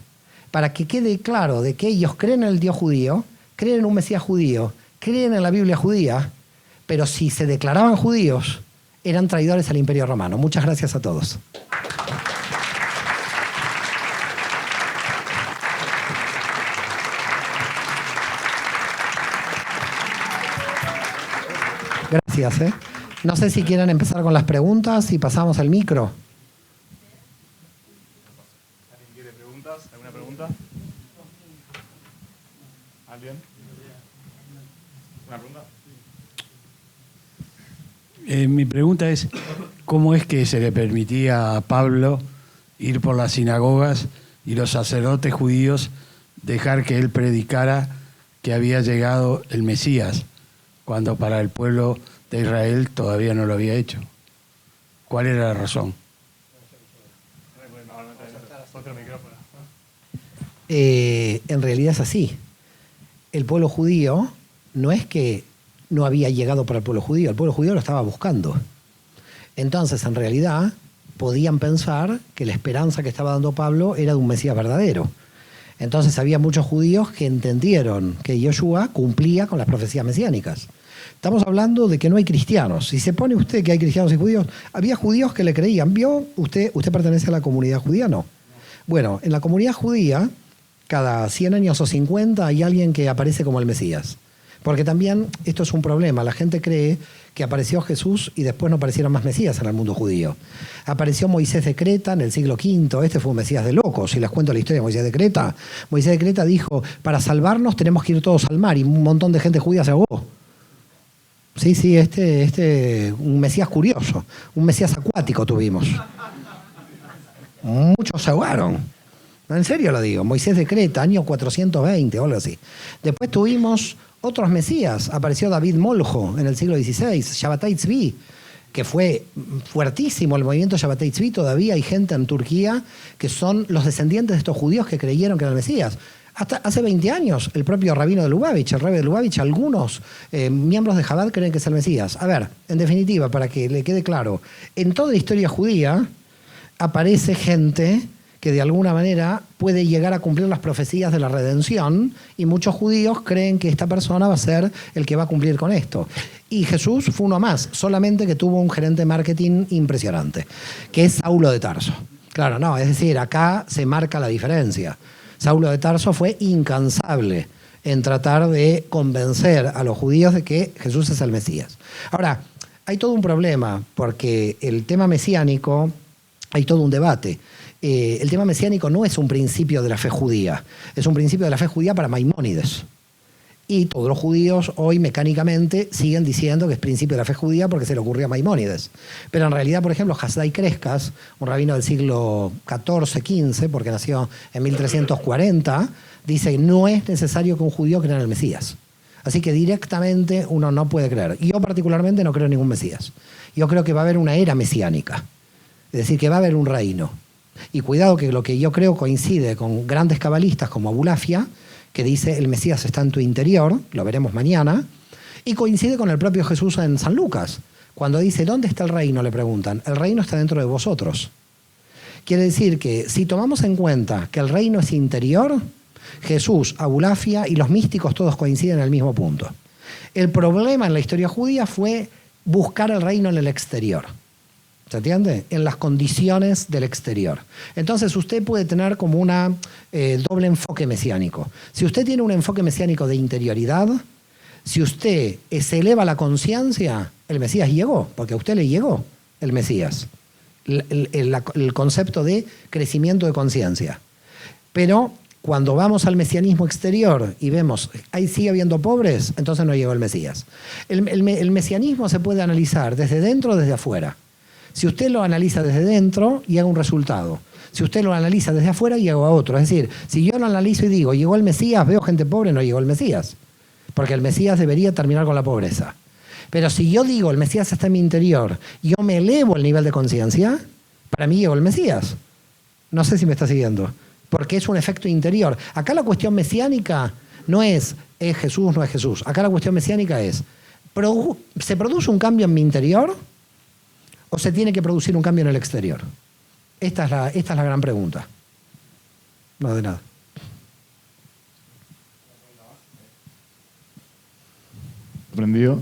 [SPEAKER 2] para que quede claro de que ellos creen en el Dios judío, creen en un Mesías judío, creen en la Biblia judía, pero si se declaraban judíos, eran traidores al imperio romano. Muchas gracias a todos. Gracias. No sé si quieren empezar con las preguntas y pasamos al micro.
[SPEAKER 1] ¿Alguien quiere preguntas? ¿Alguna pregunta? ¿Alguien? ¿Una pregunta?
[SPEAKER 3] Mi pregunta es, ¿cómo es que se le permitía a Pablo ir por las sinagogas y los sacerdotes judíos dejar que él predicara que había llegado el Mesías, cuando para el pueblo de Israel todavía no lo había hecho? ¿Cuál era la razón?
[SPEAKER 2] En realidad es así. El pueblo judío no es que no había llegado para el pueblo judío lo estaba buscando. Entonces, en realidad, podían pensar que la esperanza que estaba dando Pablo era de un Mesías verdadero. Entonces, había muchos judíos que entendieron que Yoshua cumplía con las profecías mesiánicas. Estamos hablando de que no hay cristianos. Si se pone usted que hay cristianos y judíos, había judíos que le creían. ¿Vio? ¿Usted pertenece a la comunidad judía? No. Bueno, en la comunidad judía, cada 100 años o 50 hay alguien que aparece como el Mesías. Porque también esto es un problema. La gente cree que apareció Jesús y después no aparecieron más Mesías en el mundo judío. Apareció Moisés de Creta en el siglo V. Este fue un Mesías de locos. Si les cuento la historia de Moisés de Creta. Moisés de Creta dijo, para salvarnos tenemos que ir todos al mar. Y un montón de gente judía se ahogó. Sí, un Mesías curioso. Un Mesías acuático tuvimos. Muchos se ahogaron. En serio lo digo. Moisés de Creta, año 420 o algo así. Después tuvimos otros Mesías. Apareció David Moljo en el siglo XVI, Shabbatai Tzvi, que fue fuertísimo el movimiento Shabbatai Tzvi. Todavía hay gente en Turquía que son los descendientes de estos judíos que creyeron que era el Mesías. Hasta hace 20 años, el propio rabino de Lubavitch, el rabbi de Lubavitch, algunos miembros de Chabad creen que es el Mesías. A ver, en definitiva, para que le quede claro, en toda la historia judía aparece gente que de alguna manera puede llegar a cumplir las profecías de la redención, y muchos judíos creen que esta persona va a ser el que va a cumplir con esto. Y Jesús fue uno más, solamente que tuvo un gerente de marketing impresionante, que es Saulo de Tarso. Claro, no, es decir, acá se marca la diferencia. Saulo de Tarso fue incansable en tratar de convencer a los judíos de que Jesús es el Mesías. Ahora, hay todo un problema, porque el tema mesiánico, hay todo un debate. El tema mesiánico no es un principio de la fe judía, es un principio de la fe judía para Maimónides. Y todos los judíos hoy mecánicamente siguen diciendo que es principio de la fe judía porque se le ocurrió a Maimónides. Pero en realidad, por ejemplo, Hasdai Crescas, un rabino del siglo XIV, porque nació en 1340, dice que no es necesario que un judío crea en el Mesías. Así que directamente uno no puede creer. Yo particularmente no creo en ningún Mesías. Yo creo que va a haber una era mesiánica. Es decir, que va a haber un reino. Y cuidado que lo que yo creo coincide con grandes cabalistas como Abulafia, que dice el Mesías está en tu interior, lo veremos mañana, y coincide con el propio Jesús en San Lucas. Cuando dice, ¿dónde está el reino?, le preguntan. El reino está dentro de vosotros. Quiere decir que si tomamos en cuenta que el reino es interior, Jesús, Abulafia y los místicos todos coinciden en el mismo punto. El problema en la historia judía fue buscar el reino en el exterior. ¿Se entiende? En las condiciones del exterior. Entonces usted puede tener como una doble enfoque mesiánico. Si usted tiene un enfoque mesiánico de interioridad, si usted se eleva la conciencia, el Mesías llegó, porque a usted le llegó el Mesías. El concepto de crecimiento de conciencia. Pero cuando vamos al mesianismo exterior y vemos, ahí sigue habiendo pobres, entonces no llegó el Mesías. El mesianismo se puede analizar desde dentro o desde afuera. Si usted lo analiza desde dentro, llega un resultado. Si usted lo analiza desde afuera, llega a otro. Es decir, si yo lo analizo y digo, llegó el Mesías, veo gente pobre, no llegó el Mesías. Porque el Mesías debería terminar con la pobreza. Pero si yo digo, el Mesías está en mi interior, yo me elevo el nivel de conciencia, para mí llegó el Mesías. No sé si me está siguiendo. Porque es un efecto interior. Acá la cuestión mesiánica no es Jesús, no es Jesús. Acá la cuestión mesiánica es, ¿se produce un cambio en mi interior? ¿O se tiene que producir un cambio en el exterior? Esta es la gran pregunta. No de nada.
[SPEAKER 1] Aprendido.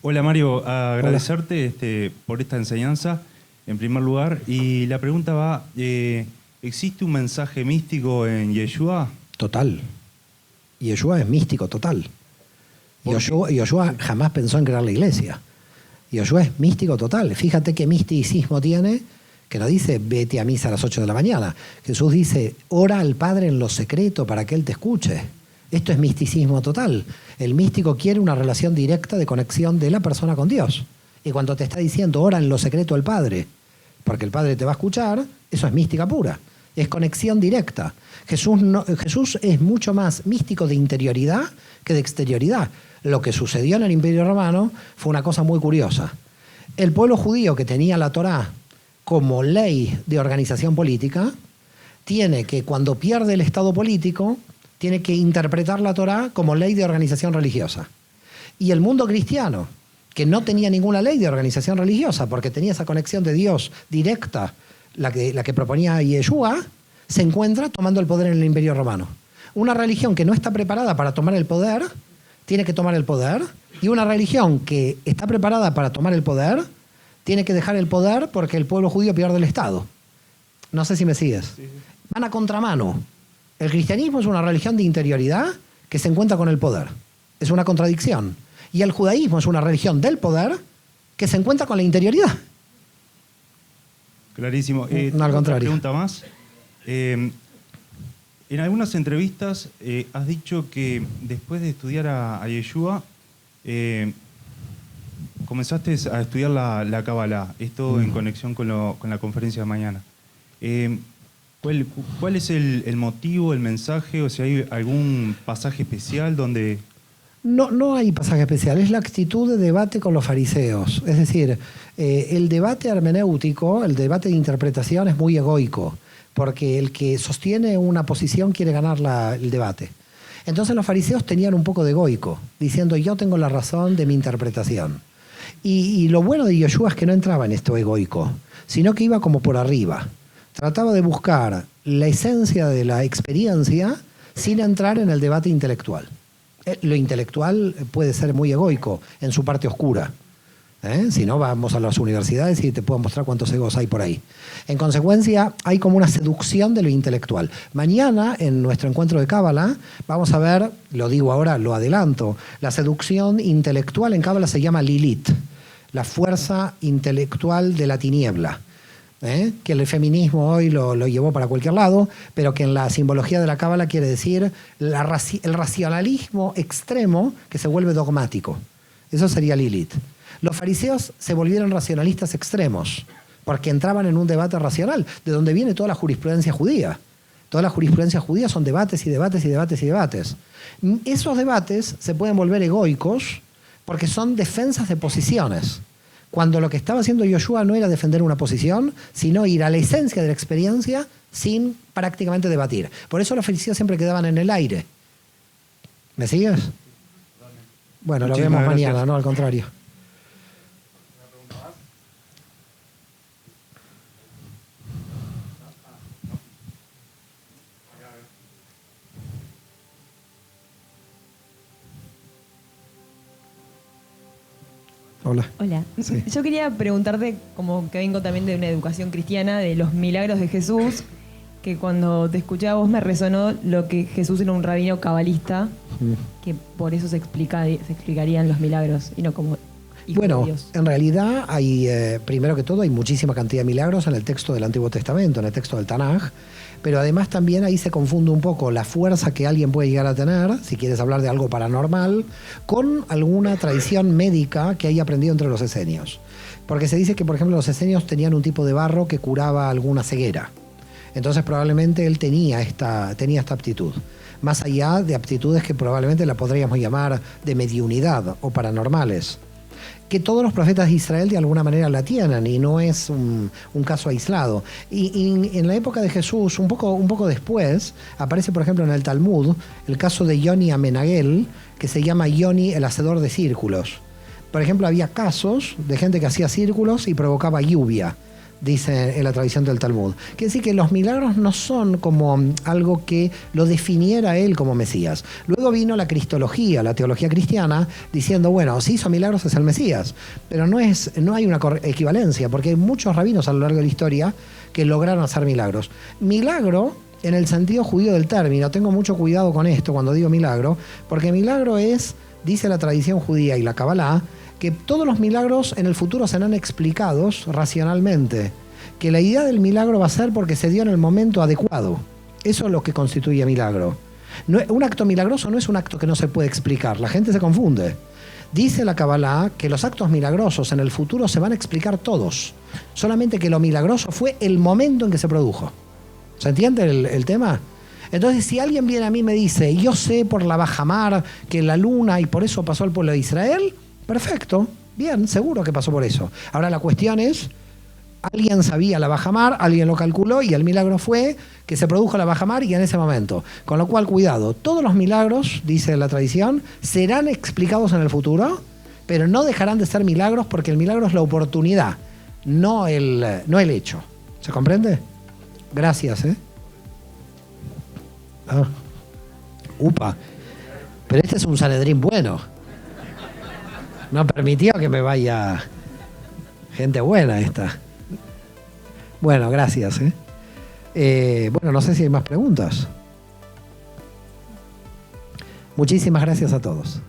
[SPEAKER 4] Hola Mario, agradecerte por esta enseñanza en primer lugar. Y la pregunta va, ¿existe un mensaje místico en Yeshua?
[SPEAKER 2] Total. Yeshua es místico total. Yoshua jamás pensó en crear la iglesia. Yoshua es místico total. Fíjate qué misticismo tiene, que no dice vete a misa a las 8 de la mañana. Jesús dice ora al Padre en lo secreto para que Él te escuche. Esto es misticismo total. El místico quiere una relación directa de conexión de la persona con Dios. Y cuando te está diciendo ora en lo secreto al Padre, porque el Padre te va a escuchar, eso es mística pura. Es conexión directa. Jesús es mucho más místico de interioridad que de exterioridad. Lo que sucedió en el Imperio Romano fue una cosa muy curiosa. El pueblo judío que tenía la Torá como ley de organización política, tiene que, cuando pierde el Estado político, tiene que interpretar la Torá como ley de organización religiosa. Y el mundo cristiano, que no tenía ninguna ley de organización religiosa, porque tenía esa conexión de Dios directa, la que proponía Yeshua, se encuentra tomando el poder en el Imperio Romano. Una religión que no está preparada para tomar el poder, tiene que tomar el poder, y una religión que está preparada para tomar el poder, tiene que dejar el poder porque el pueblo judío pierde el Estado. No sé si me sigues. Sí. Van a contramano. El cristianismo es una religión de interioridad que se encuentra con el poder. Es una contradicción. Y el judaísmo es una religión del poder que se encuentra con la interioridad.
[SPEAKER 4] Clarísimo.
[SPEAKER 2] No, al contrario.
[SPEAKER 4] Una pregunta más. En algunas entrevistas has dicho que después de estudiar a Yeshua, comenzaste a estudiar la Kabbalah. Esto en conexión con la conferencia de mañana. ¿Cuál es el motivo, el mensaje, o si hay algún pasaje especial donde...?
[SPEAKER 2] No hay pasaje especial, es la actitud de debate con los fariseos. Es decir, el debate hermenéutico, el debate de interpretación es muy egoico, porque el que sostiene una posición quiere ganar el debate. Entonces los fariseos tenían un poco de egoico, diciendo yo tengo la razón de mi interpretación. Y lo bueno de Yeshua es que no entraba en esto egoico, sino que iba como por arriba. Trataba de buscar la esencia de la experiencia sin entrar en el debate intelectual. Lo intelectual puede ser muy egoico en su parte oscura. Si no, vamos a las universidades y te puedo mostrar cuántos egos hay por ahí. En consecuencia, hay como una seducción de lo intelectual. Mañana, en nuestro encuentro de Cábala, vamos a ver, lo digo ahora, lo adelanto, la seducción intelectual en Cábala se llama Lilith, la fuerza intelectual de la tiniebla. que el feminismo hoy lo llevó para cualquier lado, pero que en la simbología de la Cábala quiere decir el racionalismo extremo que se vuelve dogmático. Eso sería Lilith. Los fariseos se volvieron racionalistas extremos, porque entraban en un debate racional, de donde viene toda la jurisprudencia judía. Toda la jurisprudencia judía son debates y debates y debates y debates. Esos debates se pueden volver egoicos porque son defensas de posiciones. Cuando lo que estaba haciendo Yoshua no era defender una posición, sino ir a la esencia de la experiencia sin prácticamente debatir. Por eso los fariseos siempre quedaban en el aire. ¿Me sigues? Bueno, lo vemos mañana, no al contrario. Hola.
[SPEAKER 5] Hola.
[SPEAKER 2] Sí.
[SPEAKER 5] Yo quería preguntarte, como que vengo también de una educación cristiana, de los milagros de Jesús, que cuando te escuché a vos me resonó lo que Jesús era un rabino cabalista, que por eso se explicarían los milagros y no como hijo de
[SPEAKER 2] Bueno,
[SPEAKER 5] Dios.
[SPEAKER 2] en realidad hay, primero que todo, hay muchísima cantidad de milagros en el texto del Antiguo Testamento, en el texto del Tanaj, pero además también ahí se confunde un poco la fuerza que alguien puede llegar a tener, si quieres hablar de algo paranormal, con alguna tradición médica que haya aprendido entre los esenios. Porque se dice que, por ejemplo, los esenios tenían un tipo de barro que curaba alguna ceguera. Entonces probablemente él tenía esta aptitud. Más allá de aptitudes que probablemente la podríamos llamar de mediunidad o paranormales. Que todos los profetas de Israel de alguna manera la tienen y no es un caso aislado. Y en la época de Jesús, un poco después, aparece por ejemplo en el Talmud el caso de Yoni Amenagel, que se llama Yoni el hacedor de círculos. Por ejemplo, había casos de gente que hacía círculos y provocaba lluvia, dice en la tradición del Talmud. Quiere decir que los milagros no son como algo que lo definiera él como Mesías. Luego vino la cristología, la teología cristiana, diciendo, bueno, si hizo milagros es el Mesías. Pero no hay una equivalencia, porque hay muchos rabinos a lo largo de la historia que lograron hacer milagros. Milagro, en el sentido judío del término, tengo mucho cuidado con esto cuando digo milagro, porque milagro es, dice la tradición judía y la Kabbalah, que todos los milagros en el futuro serán explicados racionalmente, que la idea del milagro va a ser porque se dio en el momento adecuado. Eso es lo que constituye milagro. Un acto milagroso no es un acto que no se puede explicar, la gente se confunde. Dice la Kabbalah que los actos milagrosos en el futuro se van a explicar todos, solamente que lo milagroso fue el momento en que se produjo. ¿Se entiende el tema? Entonces, si alguien viene a mí y me dice, yo sé por la bajamar que la luna y por eso pasó al pueblo de Israel, perfecto, bien, seguro que pasó por eso. Ahora la cuestión es, alguien sabía la bajamar, alguien lo calculó y el milagro fue que se produjo la bajamar y en ese momento. Con lo cual, cuidado, todos los milagros, dice la tradición, serán explicados en el futuro, pero no dejarán de ser milagros porque el milagro es la oportunidad, no el hecho. ¿Se comprende? Gracias, Upa, pero este es un Sanedrín bueno. No permitió que me vaya gente buena esta. Bueno, gracias. Bueno, no sé si hay más preguntas. Muchísimas gracias a todos.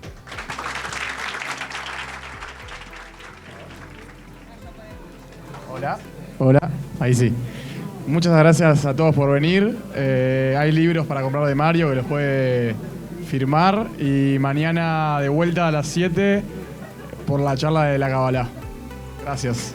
[SPEAKER 1] Hola, ahí sí. Muchas gracias a todos por venir. Hay libros para comprar de Mario que los puede firmar. Y mañana de vuelta a las 7 por la charla de la Kabbalah. Gracias.